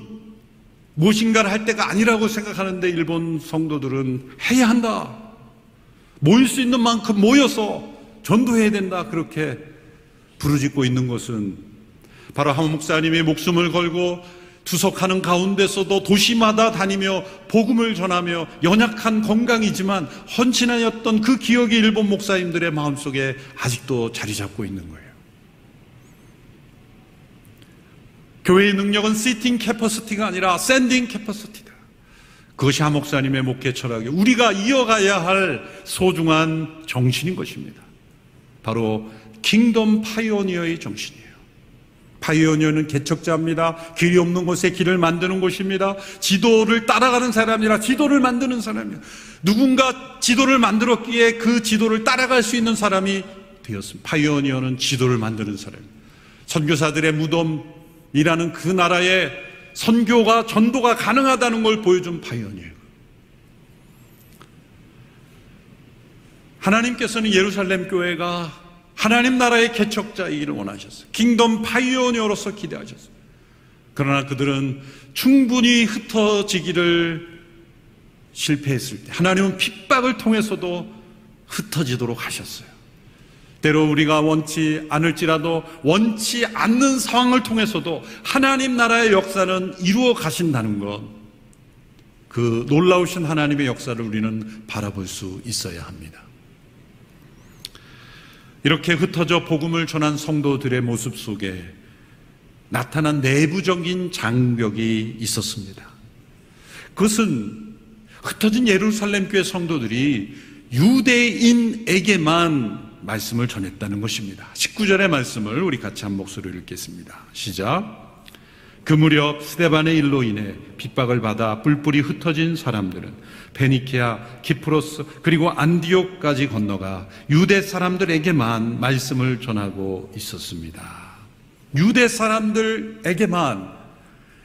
무엇인가를 할 때가 아니라고 생각하는데 일본 성도들은 해야 한다. 모일 수 있는 만큼 모여서 전도해야 된다. 그렇게 부르짖고 있는 것은 바로 한 목사님이 목숨을 걸고 투석하는 가운데서도 도시마다 다니며 복음을 전하며 연약한 건강이지만 헌신하였던 그 기억이 일본 목사님들의 마음속에 아직도 자리 잡고 있는 거예요. 교회의 능력은 시팅 캐퍼시티가 아니라 샌딩 캐퍼시티다. 그것이 한 목사님의 목회 철학이 우리가 이어가야 할 소중한 정신인 것입니다. 바로 킹덤 파이오니어의 정신이에요. 파이오니어는 개척자입니다. 길이 없는 곳에 길을 만드는 곳입니다. 지도를 따라가는 사람이 아니라 지도를 만드는 사람이에요. 누군가 지도를 만들었기에 그 지도를 따라갈 수 있는 사람이 되었습니다. 파이오니어는 지도를 만드는 사람입니다. 선교사들의 무덤이라는 그 나라에 선교가 전도가 가능하다는 걸 보여준 파이오니어. 하나님께서는 예루살렘 교회가 하나님 나라의 개척자이기를 원하셨어요. 킹덤 파이오니어로서 기대하셨어요. 그러나 그들은 충분히 흩어지기를 실패했을 때 하나님은 핍박을 통해서도 흩어지도록 하셨어요. 때로 우리가 원치 않을지라도 원치 않는 상황을 통해서도 하나님 나라의 역사는 이루어 가신다는 것, 그 놀라우신 하나님의 역사를 우리는 바라볼 수 있어야 합니다. 이렇게 흩어져 복음을 전한 성도들의 모습 속에 나타난 내부적인 장벽이 있었습니다. 그것은 흩어진 예루살렘 교회 성도들이 유대인에게만 말씀을 전했다는 것입니다. 19절의 말씀을 우리 같이 한 목소리로 읽겠습니다. 시작. 그 무렵 스데반의 일로 인해 핍박을 받아 뿔뿔이 흩어진 사람들은 베니케아, 키프로스 그리고 안디옥까지 건너가 유대 사람들에게만 말씀을 전하고 있었습니다. 유대 사람들에게만.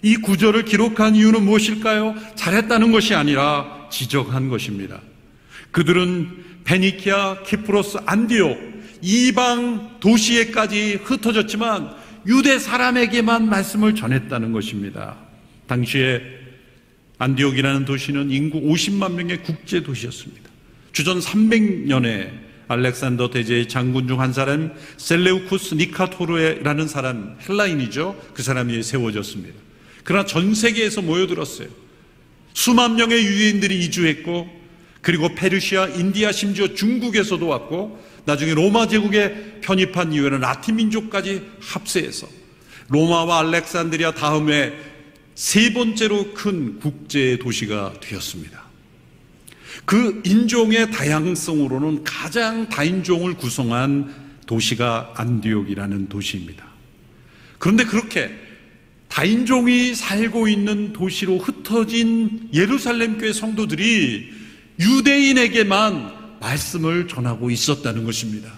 이 구절을 기록한 이유는 무엇일까요? 잘했다는 것이 아니라 지적한 것입니다. 그들은 베니키아, 키프로스, 안디옥 이방 도시에까지 흩어졌지만 유대 사람에게만 말씀을 전했다는 것입니다. 당시에 안디옥이라는 도시는 인구 50만 명의 국제 도시였습니다. 주전 300년에 알렉산더 대제의 장군 중 한 사람 셀레우쿠스 니카토르라는 사람, 헬라인이죠. 그 사람이 세워졌습니다. 그러나 전 세계에서 모여들었어요. 수만 명의 유대인들이 이주했고, 그리고 페르시아, 인디아, 심지어 중국에서도 왔고, 나중에 로마 제국에 편입한 이후에는 라틴 민족까지 합세해서 로마와 알렉산드리아 다음에 세 번째로 큰 국제 도시가 되었습니다. 그 인종의 다양성으로는 가장 다인종을 구성한 도시가 안디옥이라는 도시입니다. 그런데 그렇게 다인종이 살고 있는 도시로 흩어진 예루살렘 교회 성도들이 유대인에게만 말씀을 전하고 있었다는 것입니다.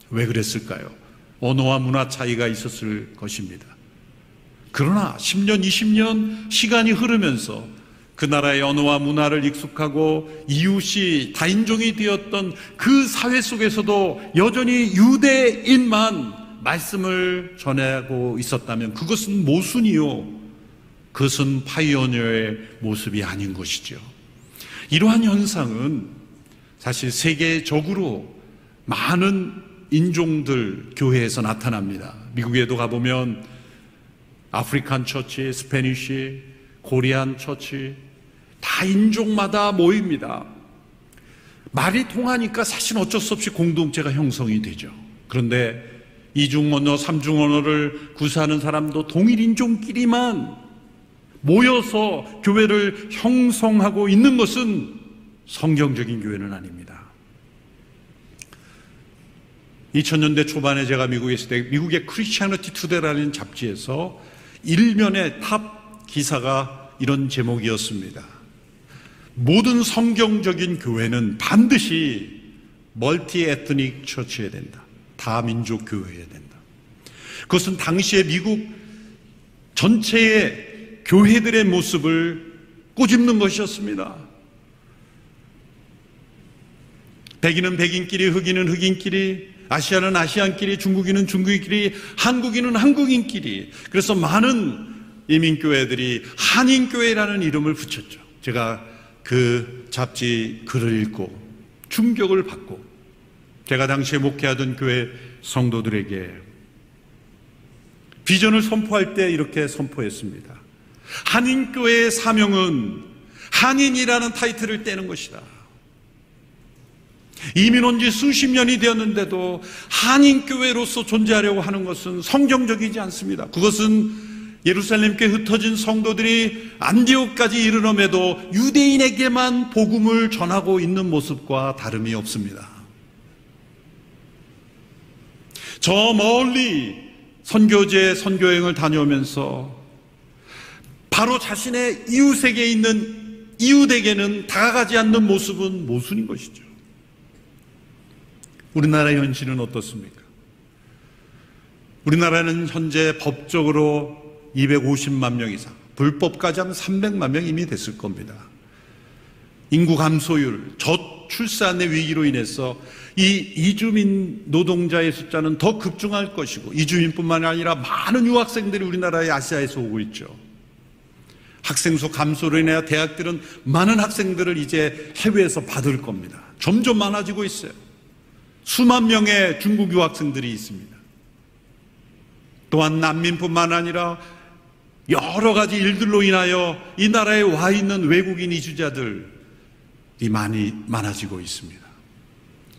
왜 그랬을까요? 언어와 문화 차이가 있었을 것입니다. 그러나 10년, 20년 시간이 흐르면서 그 나라의 언어와 문화를 익숙하고 이웃이 다인종이 되었던 그 사회 속에서도 여전히 유대인만 말씀을 전하고 있었다면 그것은 모순이요, 그것은 파이오니어의 모습이 아닌 것이죠. 이러한 현상은 사실 세계적으로 많은 인종들 교회에서 나타납니다. 미국에도 가보면 아프리칸 처치, 스페니쉬, 코리안 처치, 다 인종마다 모입니다. 말이 통하니까 사실 어쩔 수 없이 공동체가 형성이 되죠. 그런데 이중 언어, 삼중 언어를 구사하는 사람도 동일 인종끼리만 모여서 교회를 형성하고 있는 것은 성경적인 교회는 아닙니다. 2000년대 초반에 제가 미국에 있을 때 미국의 크리스티애니티 투데이라는 잡지에서 일면의 탑 기사가 이런 제목이었습니다. 모든 성경적인 교회는 반드시 멀티 에트닉 처치해야 된다. 다민족 교회여야 된다. 그것은 당시의 미국 전체의 교회들의 모습을 꼬집는 것이었습니다. 백인은 백인끼리, 흑인은 흑인끼리, 아시아는 아시안끼리, 중국인은 중국인끼리, 한국인은 한국인끼리. 그래서 많은 이민교회들이 한인교회라는 이름을 붙였죠. 제가 그 잡지 글을 읽고 충격을 받고 제가 당시에 목회하던 교회 성도들에게 비전을 선포할 때 이렇게 선포했습니다. 한인교회의 사명은 한인이라는 타이틀을 떼는 것이다. 이민 온 지 수십 년이 되었는데도 한인교회로서 존재하려고 하는 것은 성경적이지 않습니다. 그것은 예루살렘께 흩어진 성도들이 안디옥까지 이르러매도 유대인에게만 복음을 전하고 있는 모습과 다름이 없습니다. 저 멀리 선교제, 선교행을 다녀오면서 바로 자신의 이웃에게 있는 이웃에게는 다가가지 않는 모습은 모순인 것이죠. 우리나라의 현실은 어떻습니까? 우리나라는 현재 법적으로 250만 명 이상, 불법까지 하면 300만 명 이미 됐을 겁니다. 인구 감소율, 저출산의 위기로 인해서 이 이주민 노동자의 숫자는 더 급증할 것이고, 이주민뿐만 아니라 많은 유학생들이 우리나라의 아시아에서 오고 있죠. 학생 수 감소로 인해 대학들은 많은 학생들을 이제 해외에서 받을 겁니다. 점점 많아지고 있어요. 수만 명의 중국 유학생들이 있습니다. 또한 난민뿐만 아니라 여러 가지 일들로 인하여 이 나라에 와 있는 외국인 이주자들이 많아지고 있습니다.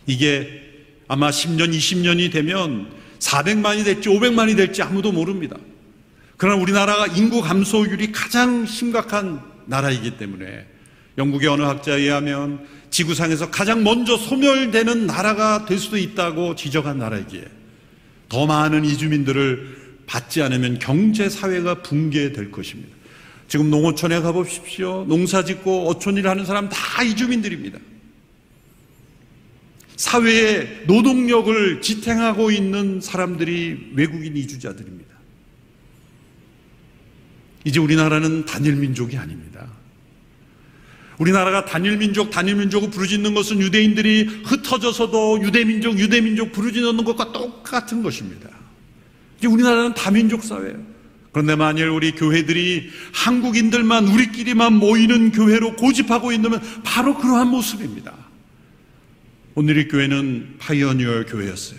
이게 아마 10년, 20년이 되면 400만이 될지 500만이 될지 아무도 모릅니다. 그러나 우리나라가 인구 감소율이 가장 심각한 나라이기 때문에 영국의 어느 학자에 의하면 지구상에서 가장 먼저 소멸되는 나라가 될 수도 있다고 지적한 나라이기에 더 많은 이주민들을 받지 않으면 경제 사회가 붕괴될 것입니다. 지금 농어촌에 가보십시오. 농사 짓고 어촌일 하는 사람 다 이주민들입니다. 사회에 노동력을 지탱하고 있는 사람들이 외국인 이주자들입니다. 이제 우리나라는 단일 민족이 아닙니다. 우리나라가 단일민족을 부르짖는 것은 유대인들이 흩어져서도 유대민족 부르짖는 것과 똑같은 것입니다. 이제 우리나라는 다민족 사회예요. 그런데 만일 우리 교회들이 한국인들만 우리끼리만 모이는 교회로 고집하고 있는 바로 그러한 모습입니다. 온누리 교회는 파이오니어 교회였어요.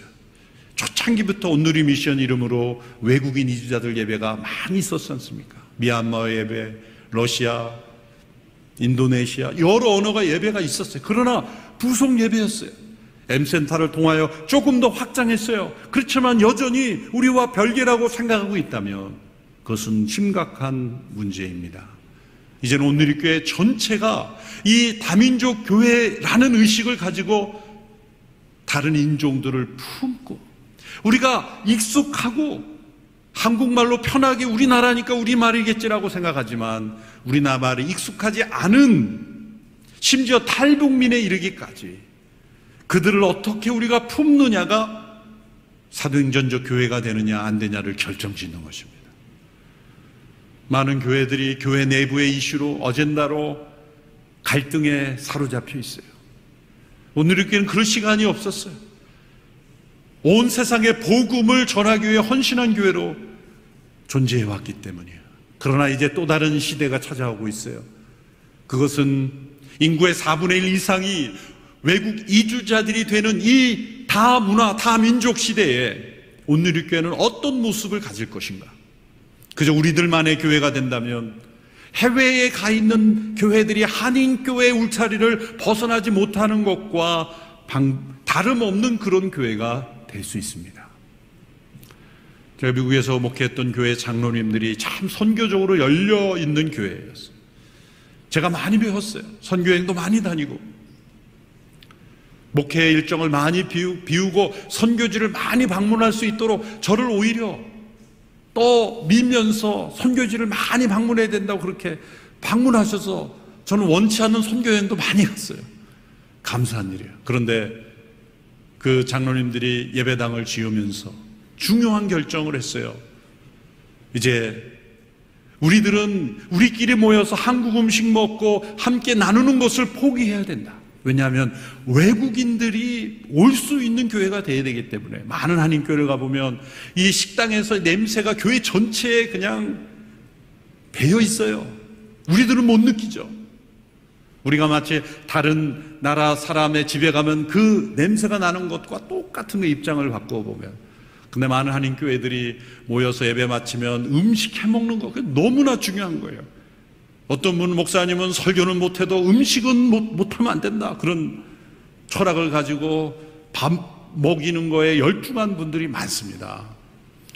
초창기부터 온누리 미션 이름으로 외국인 이주자들 예배가 많이 있었지 않습니까? 미얀마 예배, 러시아, 인도네시아 여러 언어가 예배가 있었어요. 그러나 부속 예배였어요. M센터를 통하여 조금 더 확장했어요. 그렇지만 여전히 우리와 별개라고 생각하고 있다면 그것은 심각한 문제입니다. 이제는 온누리 교회 전체가 이 다민족 교회라는 의식을 가지고 다른 인종들을 품고 우리가 익숙하고 한국말로 편하게 우리나라니까 우리말이겠지라고 생각하지만 우리나라말이 익숙하지 않은 심지어 탈북민에 이르기까지 그들을 어떻게 우리가 품느냐가 사도행전적 교회가 되느냐 안 되냐를 결정짓는 것입니다. 많은 교회들이 교회 내부의 이슈로 어젠다로 갈등에 사로잡혀 있어요. 오늘 교회는 그럴 시간이 없었어요. 온 세상에 복음을 전하기 위해 헌신한 교회로 존재해 왔기 때문이에요. 그러나 이제 또 다른 시대가 찾아오고 있어요. 그것은 인구의 4분의 1 이상이 외국 이주자들이 되는 이 다문화, 다민족 시대에 온누리교회는 어떤 모습을 가질 것인가? 그저 우리들만의 교회가 된다면 해외에 가 있는 교회들이 한인교회의 울타리를 벗어나지 못하는 것과 다름없는 그런 교회가 될 수 있습니다. 제가 미국에서 목회했던 교회 장로님들이 참 선교적으로 열려 있는 교회였어요. 제가 많이 배웠어요. 선교여행도 많이 다니고 목회 일정을 많이 비우고 선교지를 많이 방문할 수 있도록 저를 오히려 또 밀면서 선교지를 많이 방문해야 된다고 그렇게 방문하셔서 저는 원치 않는 선교여행도 많이 갔어요. 감사한 일이에요. 그런데 그 장로님들이 예배당을 지으면서 중요한 결정을 했어요. 이제 우리들은 우리끼리 모여서 한국 음식 먹고 함께 나누는 것을 포기해야 된다. 왜냐하면 외국인들이 올 수 있는 교회가 돼야 되기 때문에. 많은 한인교회를 가보면 이 식당에서 냄새가 교회 전체에 그냥 배어 있어요. 우리들은 못 느끼죠. 우리가 마치 다른 나라 사람의 집에 가면 그 냄새가 나는 것과 똑같은 입장을 바꿔보면, 근데 많은 한인교회들이 모여서 예배 마치면 음식 해먹는 거, 그게 너무나 중요한 거예요. 어떤 분 목사님은 설교는 못해도 음식은 못하면 안 된다, 그런 철학을 가지고 밥 먹이는 거에 열중한 분들이 많습니다.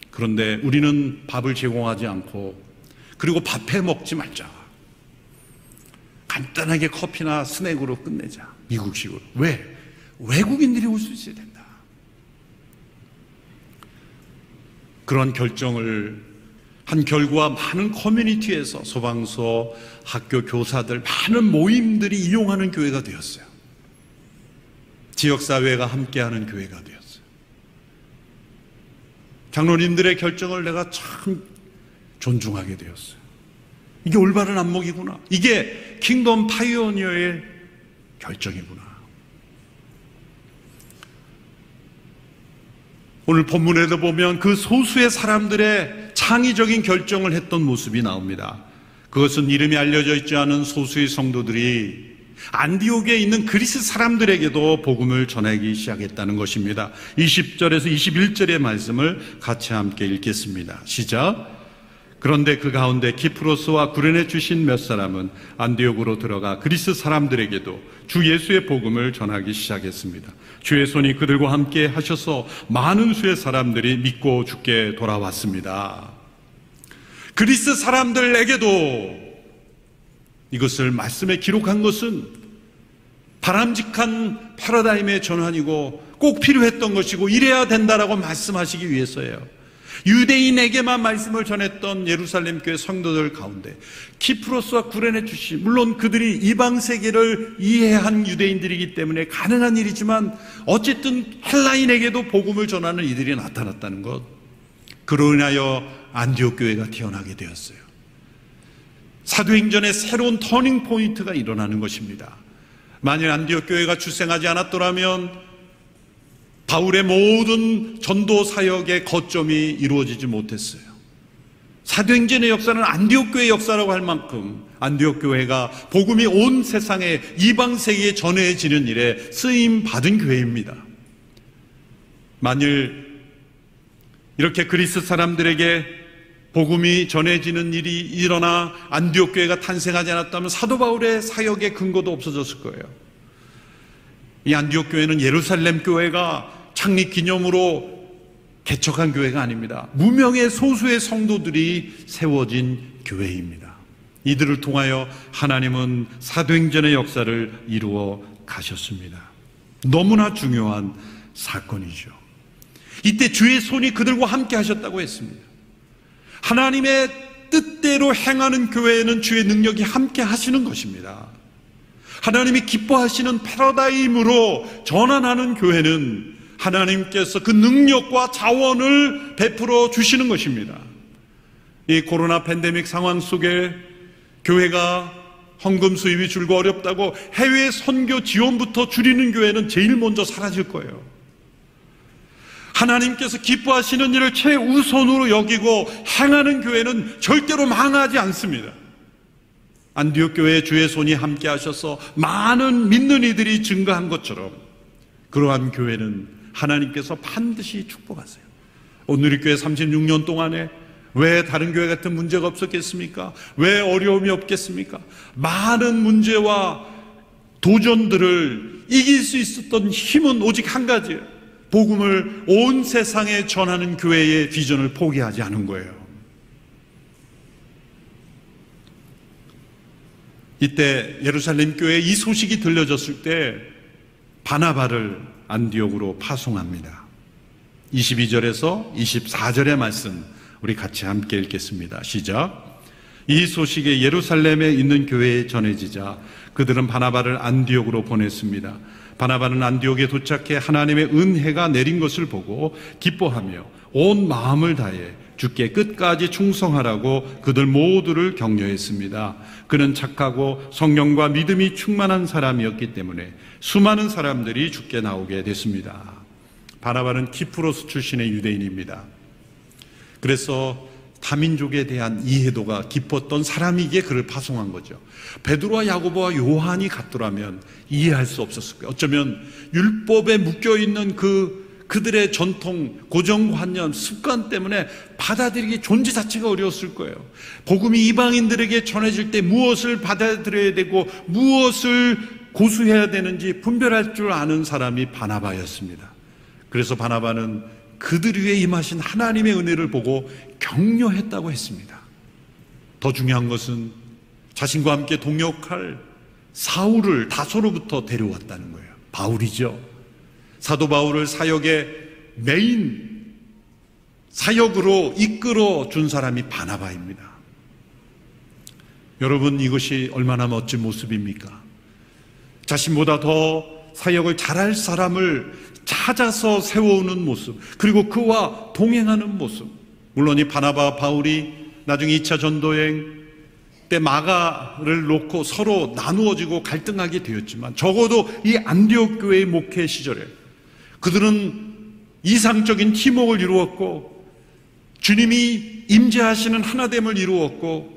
그런데 우리는 밥을 제공하지 않고, 그리고 밥해 먹지 말자, 간단하게 커피나 스낵으로 끝내자, 미국식으로. 왜? 외국인들이 올 수 있어야 된다. 그런 결정을 한 결과 많은 커뮤니티에서 소방서, 학교 교사들, 많은 모임들이 이용하는 교회가 되었어요. 지역사회가 함께하는 교회가 되었어요. 장로님들의 결정을 내가 참 존중하게 되었어요. 이게 올바른 안목이구나. 이게 킹덤 파이오니어의 결정이구나. 오늘 본문에도 보면 그 소수의 사람들의 창의적인 결정을 했던 모습이 나옵니다. 그것은 이름이 알려져 있지 않은 소수의 성도들이 안디옥에 있는 그리스 사람들에게도 복음을 전하기 시작했다는 것입니다. 20절에서 21절의 말씀을 같이 함께 읽겠습니다. 시작. 그런데 그 가운데 키프로스와 구레네 출신 몇 사람은 안디옥으로 들어가 그리스 사람들에게도 주 예수의 복음을 전하기 시작했습니다. 주의 손이 그들과 함께 하셔서 많은 수의 사람들이 믿고 주께 돌아왔습니다. 그리스 사람들에게도 이것을 말씀에 기록한 것은 바람직한 패러다임의 전환이고 꼭 필요했던 것이고 이래야 된다라고 말씀하시기 위해서예요. 유대인에게만 말씀을 전했던 예루살렘 교회 성도들 가운데 키프로스와 구레네 출신, 물론 그들이 이방 세계를 이해한 유대인들이기 때문에 가능한 일이지만 어쨌든 헬라인에게도 복음을 전하는 이들이 나타났다는 것, 그로 인하여 안디옥 교회가 태어나게 되었어요. 사도행전의 새로운 터닝 포인트가 일어나는 것입니다. 만일 안디옥 교회가 출생하지 않았더라면 바울의 모든 전도 사역의 거점이 이루어지지 못했어요. 사도행전의 역사는 안디옥 교회의 역사라고 할 만큼 안디옥 교회가 복음이 온 세상에 이방 세계에 전해지는 일에 쓰임 받은 교회입니다. 만일 이렇게 그리스 사람들에게 복음이 전해지는 일이 일어나 안디옥 교회가 탄생하지 않았다면 사도 바울의 사역의 근거도 없어졌을 거예요. 이 안디옥 교회는 예루살렘 교회가 창립 기념으로 개척한 교회가 아닙니다. 무명의 소수의 성도들이 세워진 교회입니다. 이들을 통하여 하나님은 사도행전의 역사를 이루어 가셨습니다. 너무나 중요한 사건이죠. 이때 주의 손이 그들과 함께 하셨다고 했습니다. 하나님의 뜻대로 행하는 교회에는 주의 능력이 함께 하시는 것입니다. 하나님이 기뻐하시는 패러다임으로 전환하는 교회는 하나님께서 그 능력과 자원을 베풀어 주시는 것입니다. 이 코로나 팬데믹 상황 속에 교회가 헌금 수입이 줄고 어렵다고 해외 선교 지원부터 줄이는 교회는 제일 먼저 사라질 거예요. 하나님께서 기뻐하시는 일을 최우선으로 여기고 행하는 교회는 절대로 망하지 않습니다. 안디옥 교회에 주의 손이 함께 하셔서 많은 믿는 이들이 증가한 것처럼 그러한 교회는 하나님께서 반드시 축복하세요. 오늘 이 교회 36년 동안에 왜 다른 교회 같은 문제가 없었겠습니까? 왜 어려움이 없겠습니까? 많은 문제와 도전들을 이길 수 있었던 힘은 오직 한 가지예요. 복음을 온 세상에 전하는 교회의 비전을 포기하지 않은 거예요. 이때 예루살렘 교회에 이 소식이 들려졌을 때 바나바를 안디옥으로 파송합니다. 22절에서 24절의 말씀 우리 같이 함께 읽겠습니다. 시작. 이 소식이 예루살렘에 있는 교회에 전해지자 그들은 바나바를 안디옥으로 보냈습니다. 바나바는 안디옥에 도착해 하나님의 은혜가 내린 것을 보고 기뻐하며 온 마음을 다해 주께 끝까지 충성하라고 그들 모두를 격려했습니다. 그는 착하고 성령과 믿음이 충만한 사람이었기 때문에 수많은 사람들이 주께 나오게 됐습니다. 바나바는 키프로스 출신의 유대인입니다. 그래서 다민족에 대한 이해도가 깊었던 사람이기에 그를 파송한 거죠. 베드로와 야고보와 요한이 같더라면 이해할 수 없었을 거예요. 어쩌면 율법에 묶여있는 그들의 전통, 고정관념, 습관 때문에 받아들이기 존재 자체가 어려웠을 거예요. 복음이 이방인들에게 전해질 때 무엇을 받아들여야 되고 무엇을 고수해야 되는지 분별할 줄 아는 사람이 바나바였습니다. 그래서 바나바는 그들 위에 임하신 하나님의 은혜를 보고 격려했다고 했습니다. 더 중요한 것은 자신과 함께 동역할 사울을 다소로부터 데려왔다는 거예요. 바울이죠. 사도 바울을 사역의 메인 사역으로 이끌어 준 사람이 바나바입니다. 여러분, 이것이 얼마나 멋진 모습입니까? 자신보다 더 사역을 잘할 사람을 찾아서 세워오는 모습, 그리고 그와 동행하는 모습. 물론 이 바나바와 바울이 나중에 2차 전도여행 때 마가를 놓고 서로 나누어지고 갈등하게 되었지만 적어도 이 안디옥 교회의 목회 시절에 그들은 이상적인 팀워크를 이루었고 주님이 임재하시는 하나됨을 이루었고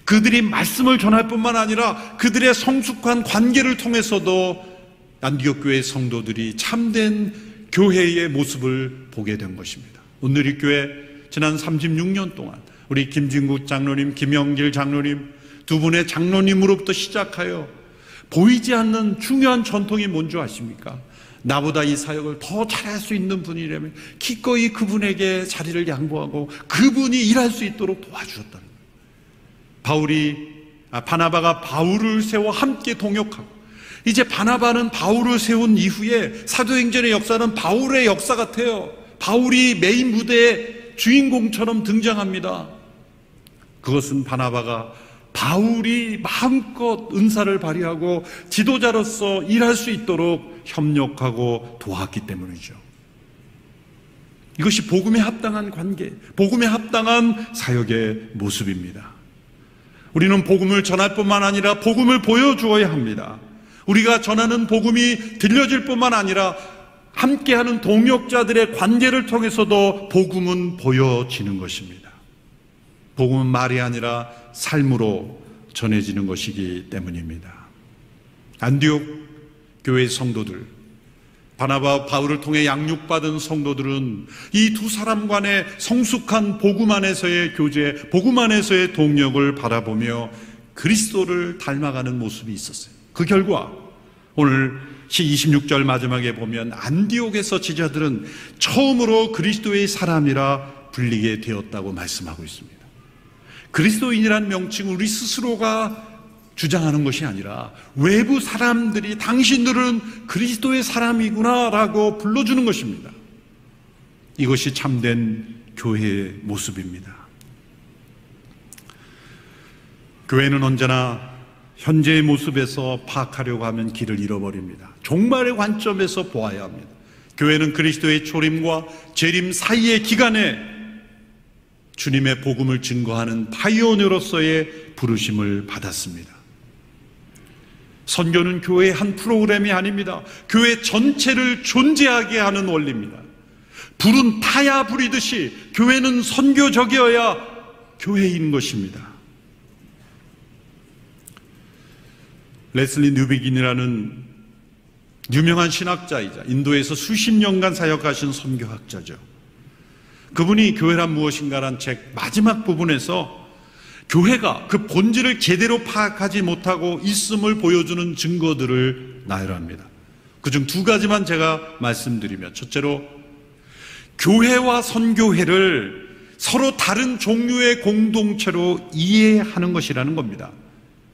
그들이 말씀을 전할 뿐만 아니라 그들의 성숙한 관계를 통해서도 안디옥 교회의 성도들이 참된 교회의 모습을 보게 된 것입니다. 오늘 이 교회 지난 36년 동안 우리 김진국 장로님, 김영길 장로님 두 분의 장로님으로부터 시작하여 보이지 않는 중요한 전통이 뭔지 아십니까? 나보다 이 사역을 더 잘할 수 있는 분이라면 기꺼이 그분에게 자리를 양보하고 그분이 일할 수 있도록 도와주었다는 거예요. 바나바가 바울을 세워 함께 동역하고 이제 바나바는 바울을 세운 이후에 사도행전의 역사는 바울의 역사 같아요. 바울이 메인 무대의 주인공처럼 등장합니다. 그것은 바나바가 바울이 마음껏 은사를 발휘하고 지도자로서 일할 수 있도록 협력하고 도왔기 때문이죠. 이것이 복음에 합당한 관계, 복음에 합당한 사역의 모습입니다. 우리는 복음을 전할 뿐만 아니라 복음을 보여주어야 합니다. 우리가 전하는 복음이 들려질 뿐만 아니라 함께하는 동역자들의 관계를 통해서도 복음은 보여지는 것입니다. 복음은 말이 아니라 삶으로 전해지는 것이기 때문입니다. 안디옥 교회의 성도들, 바나바와 바울을 통해 양육받은 성도들은 이 두 사람 간의 성숙한 복음 안에서의 교제, 복음 안에서의 동력을 바라보며 그리스도를 닮아가는 모습이 있었어요. 그 결과 오늘 시 26절 마지막에 보면 안디옥에서 지자들은 처음으로 그리스도의 사람이라 불리게 되었다고 말씀하고 있습니다. 그리스도인이라는 명칭은 우리 스스로가 주장하는 것이 아니라 외부 사람들이 당신들은 그리스도의 사람이구나 라고 불러주는 것입니다. 이것이 참된 교회의 모습입니다. 교회는 언제나 현재의 모습에서 파악하려고 하면 길을 잃어버립니다. 종말의 관점에서 보아야 합니다. 교회는 그리스도의 초림과 재림 사이의 기간에 주님의 복음을 증거하는 파이오니어로서의 부르심을 받았습니다. 선교는 교회의 한 프로그램이 아닙니다. 교회 전체를 존재하게 하는 원리입니다. 불은 타야 불이듯이 교회는 선교적이어야 교회인 것입니다. 레슬리 뉴비긴이라는 유명한 신학자이자 인도에서 수십 년간 사역하신 선교학자죠. 그분이 교회란 무엇인가란 책 마지막 부분에서 교회가 그 본질을 제대로 파악하지 못하고 있음을 보여주는 증거들을 나열합니다. 그중 두 가지만 제가 말씀드리면, 첫째로 교회와 선교회를 서로 다른 종류의 공동체로 이해하는 것이라는 겁니다.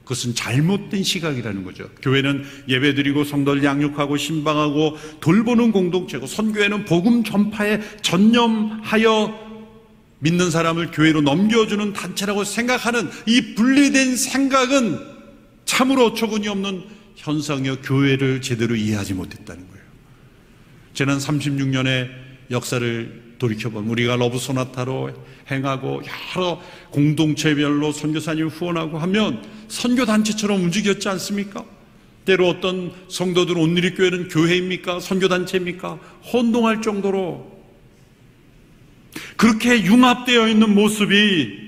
그것은 잘못된 시각이라는 거죠. 교회는 예배드리고 성도를 양육하고 신방하고 돌보는 공동체고, 선교회는 복음 전파에 전념하여 믿는 사람을 교회로 넘겨주는 단체라고 생각하는 이 분리된 생각은 참으로 어처구니 없는 현상이요, 교회를 제대로 이해하지 못했다는 거예요. 지난 36년의 역사를 돌이켜보면 우리가 러브 소나타로 행하고 여러 공동체별로 선교사님을 후원하고 하면 선교단체처럼 움직였지 않습니까? 때로 어떤 성도들은 온누리교회는 교회입니까? 선교단체입니까? 혼동할 정도로 그렇게 융합되어 있는 모습이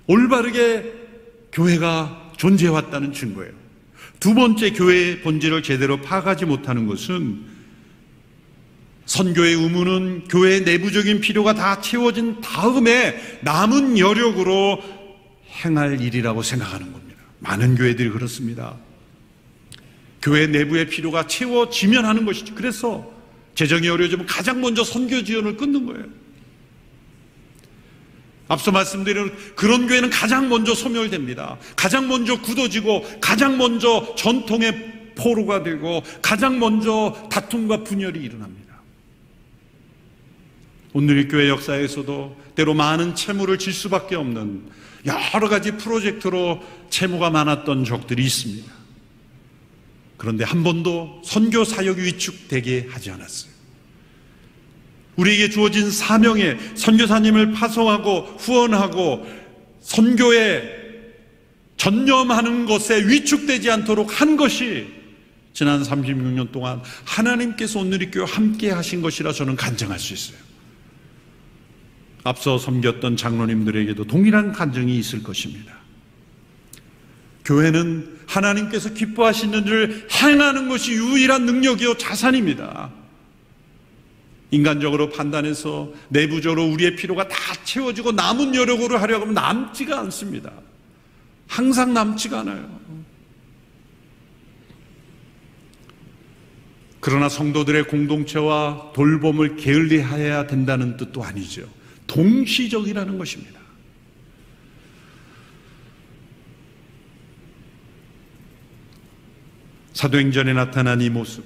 올바르게 교회가 존재해왔다는 증거예요. 두 번째, 교회의 본질을 제대로 파악하지 못하는 것은 선교의 의무는 교회의 내부적인 필요가 다 채워진 다음에 남은 여력으로 행할 일이라고 생각하는 겁니다. 많은 교회들이 그렇습니다. 교회 내부의 필요가 채워지면 하는 것이죠. 그래서 재정이 어려워지면 가장 먼저 선교 지원을 끊는 거예요. 앞서 말씀드린 그런 교회는 가장 먼저 소멸됩니다. 가장 먼저 굳어지고, 가장 먼저 전통의 포로가 되고, 가장 먼저 다툼과 분열이 일어납니다. 오늘의 교회 역사에서도 때로 많은 채무를 질 수밖에 없는 여러 가지 프로젝트로 채무가 많았던 적들이 있습니다. 그런데 한 번도 선교 사역이 위축되게 하지 않았어요. 우리에게 주어진 사명에 선교사님을 파송하고 후원하고 선교에 전념하는 것에 위축되지 않도록 한 것이 지난 36년 동안 하나님께서 온누리교회와 함께 하신 것이라 저는 간증할 수 있어요. 앞서 섬겼던 장로님들에게도 동일한 간증이 있을 것입니다. 교회는 하나님께서 기뻐하시는 일을 행하는 것이 유일한 능력이요 자산입니다. 인간적으로 판단해서 내부적으로 우리의 필요가 다 채워지고 남은 여력으로 하려고 하면 남지가 않습니다. 항상 남지가 않아요. 그러나 성도들의 공동체와 돌봄을 게을리해야 된다는 뜻도 아니죠. 동시적이라는 것입니다. 사도행전에 나타난 이 모습,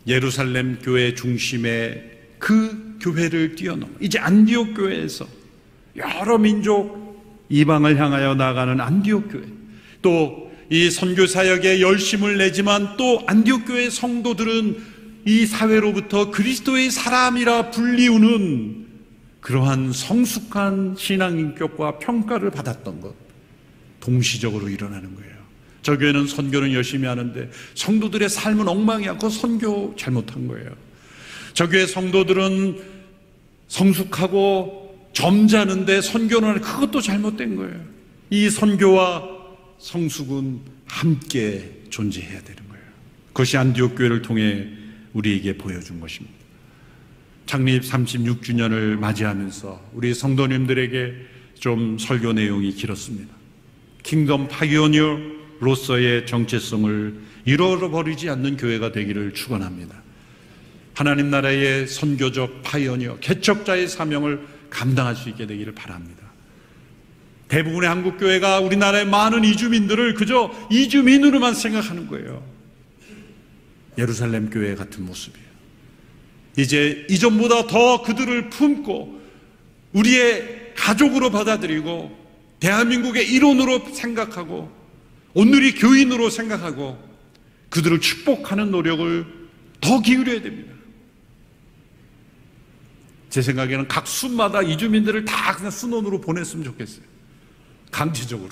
예루살렘 교회 중심의 그 교회를 뛰어넘어 이제 안디옥 교회에서 여러 민족 이방을 향하여 나가는 안디옥 교회, 또 이 선교 사역에 열심을 내지만 또 안디옥 교회 성도들은 이 사회로부터 그리스도의 사람이라 불리우는 그러한 성숙한 신앙인격과 평가를 받았던 것, 동시적으로 일어나는 거예요. 저 교회는 선교는 열심히 하는데 성도들의 삶은 엉망이야. 그거 선교 잘못한 거예요. 저 교회 성도들은 성숙하고 점잖은데 선교는 그것도 잘못된 거예요. 이 선교와 성숙은 함께 존재해야 되는 거예요. 그것이 안디옥 교회를 통해 우리에게 보여준 것입니다. 창립 36주년을 맞이하면서 우리 성도님들에게 좀 설교 내용이 길었습니다. 킹덤 파이오니어로서의 정체성을 잃어버리지 않는 교회가 되기를 축원합니다. 하나님 나라의 선교적 파이오니어, 개척자의 사명을 감당할 수 있게 되기를 바랍니다. 대부분의 한국 교회가 우리나라의 많은 이주민들을 그저 이주민으로만 생각하는 거예요. 예루살렘 교회 같은 모습이에요. 이제 이전보다 더 그들을 품고 우리의 가족으로 받아들이고 대한민국의 일원으로 생각하고 온누리 교인으로 생각하고 그들을 축복하는 노력을 더 기울여야 됩니다. 제 생각에는 각 수마다 이주민들을 다 그냥 순원으로 보냈으면 좋겠어요. 강제적으로.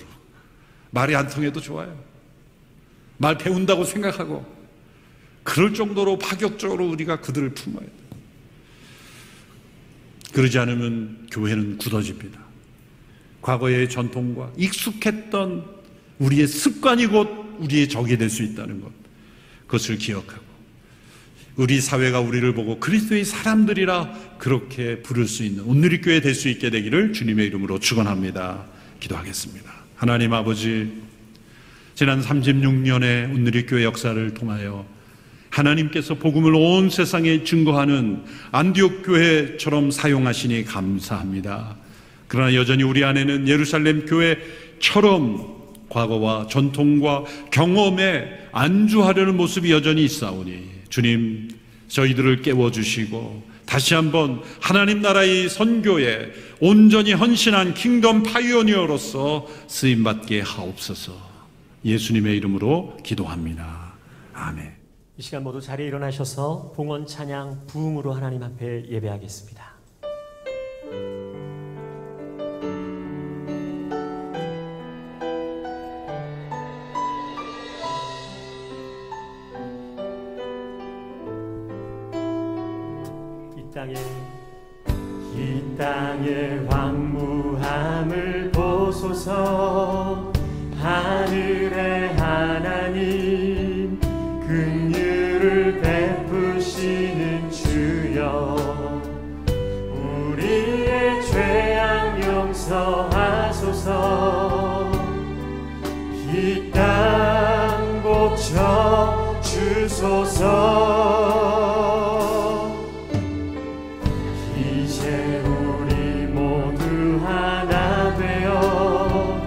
말이 안 통해도 좋아요. 말 배운다고 생각하고 그럴 정도로 파격적으로 우리가 그들을 품어야 돼요. 그러지 않으면 교회는 굳어집니다. 과거의 전통과 익숙했던 우리의 습관이 곧 우리의 적이 될 수 있다는 것, 그것을 기억하고 우리 사회가 우리를 보고 그리스도의 사람들이라 그렇게 부를 수 있는 온누리교회 될 수 있게 되기를 주님의 이름으로 축원합니다. 기도하겠습니다. 하나님 아버지, 지난 36년의 온누리교회 역사를 통하여 하나님께서 복음을 온 세상에 증거하는 안디옥 교회처럼 사용하시니 감사합니다. 그러나 여전히 우리 안에는 예루살렘 교회처럼 과거와 전통과 경험에 안주하려는 모습이 여전히 있사오니 주님, 저희들을 깨워주시고 다시 한번 하나님 나라의 선교에 온전히 헌신한 킹덤 파이오니어로서 쓰임받게 하옵소서. 예수님의 이름으로 기도합니다. 아멘. 이 시간 모두 자리에 일어나셔서 봉헌 찬양 부흥으로 하나님 앞에 예배하겠습니다. 이 땅의 황무함을 보소서. 하늘의 하나님, 긍휼을 베푸시는 주여, 우리의 죄악 용서하소서. 이 땅 고쳐 주소서. 이제 우리 모두 하나 되어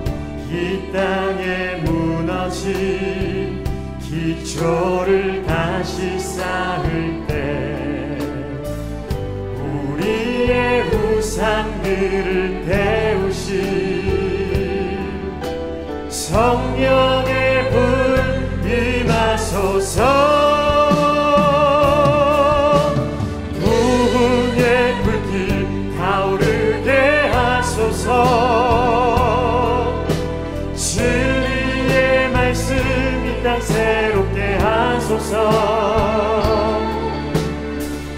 이 땅에 무너진 기초를 다시 쌓을 때 우리의 우상들을 태우실 성령의 불 임하소서. 부흥의 불길 타오르게 하소서. 진리의 말씀 이 땅 새롭게 하소서.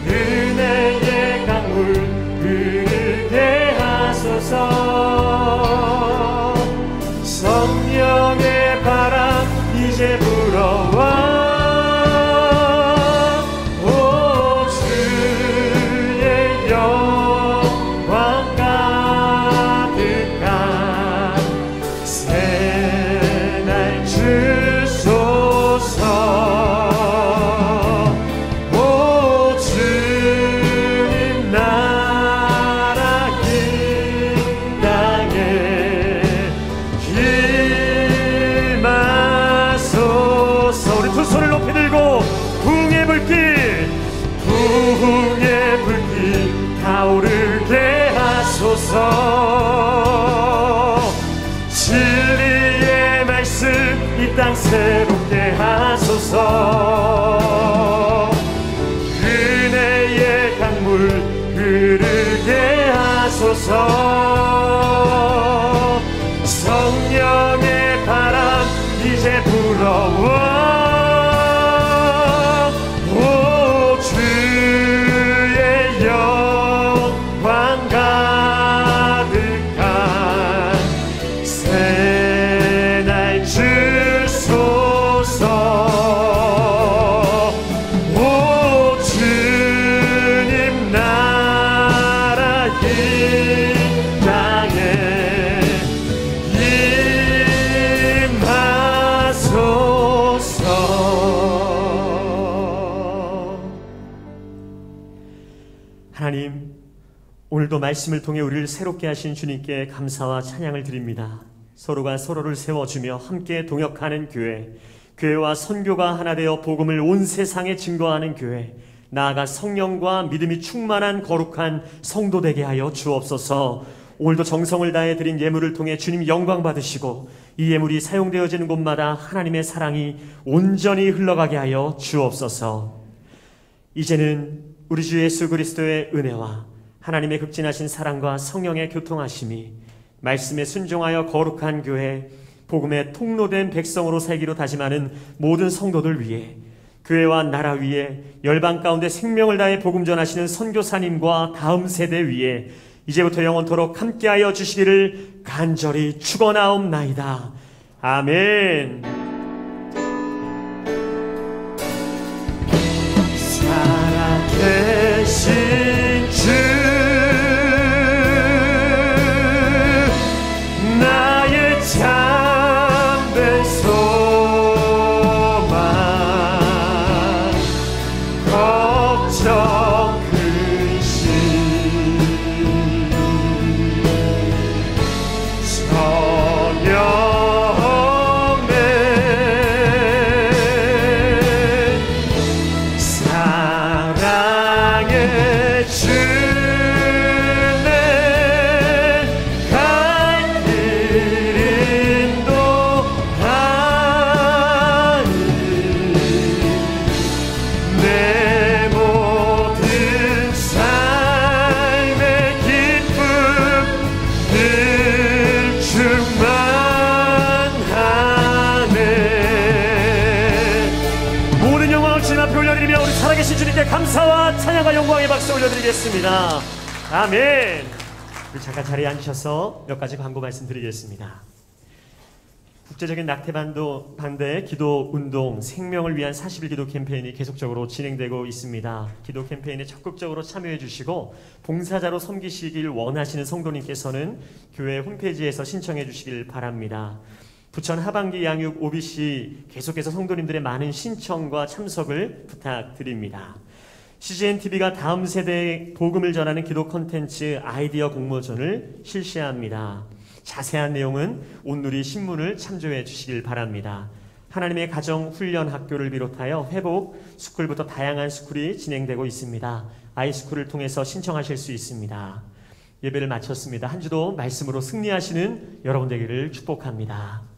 은혜의 강물 흐르게 하소서. 성령의 바람 이제 불어와. 오 주의 영광 가득한 새날 주소서. 오 주님 나라 이 땅에 임하소서. 우리 두 손을 높이 들고 부흥의 불길, 부흥의 불길 타오르게 하소서. 진리의 말씀 이 땅 새롭게 하소서. 은혜의 강물 흐르게 하소서. 성령의 바람 이제 불어와. 오 주의 영광 가득한 새날 주소서. 오 주님 나라 이 땅에 임하소서. 하나님, 오늘도 말씀을 통해 우리를 새롭게 하신 주님께 감사와 찬양을 드립니다. 서로가 서로를 세워주며 함께 동역하는 교회, 교회와 선교가 하나 되어 복음을 온 세상에 증거하는 교회, 나아가 성령과 믿음이 충만한 거룩한 성도 되게 하여 주옵소서. 오늘도 정성을 다해 드린 예물을 통해 주님 영광 받으시고 이 예물이 사용되어지는 곳마다 하나님의 사랑이 온전히 흘러가게 하여 주옵소서. 이제는 우리 주 예수 그리스도의 은혜와 하나님의 극진하신 사랑과 성령의 교통하심이 말씀에 순종하여 거룩한 교회, 복음의 통로된 백성으로 살기로 다짐하는 모든 성도들 위해, 교회와 나라 위에, 열방 가운데 생명을 다해 복음 전하시는 선교사님과 다음 세대 위에 이제부터 영원토록 함께하여 주시기를 간절히 축원하옵나이다. 아멘. 살아계신 주, 나의 참된 소망, 걱정 근심 전혀 없네. 사랑의 주네, 갈 길 인도하니 내 모든 삶의 기쁨 늘 충만하네. 모든 영광을 주님 앞에 올려드리며 우리 살아계신 주님께 감사와 찬양과 영광의 박수 올려드리겠습니다. 아멘. 우리 잠깐 자리에 앉으셔서 몇 가지 광고 말씀드리겠습니다. 국제적인 낙태반대 기도운동 생명을 위한 40일 기도 캠페인이 계속적으로 진행되고 있습니다. 기도 캠페인에 적극적으로 참여해 주시고 봉사자로 섬기시길 원하시는 성도님께서는 교회 홈페이지에서 신청해 주시길 바랍니다. 부천 하반기 양육 OBC 계속해서 성도님들의 많은 신청과 참석을 부탁드립니다. CGNTV가 다음 세대의 복음을 전하는 기도 콘텐츠 아이디어 공모전을 실시합니다. 자세한 내용은 온누리 신문을 참조해 주시길 바랍니다. 하나님의 가정 훈련 학교를 비롯하여 회복, 스쿨부터 다양한 스쿨이 진행되고 있습니다. 아이스쿨을 통해서 신청하실 수 있습니다. 예배를 마쳤습니다. 한 주도 말씀으로 승리하시는 여러분 되기를 축복합니다.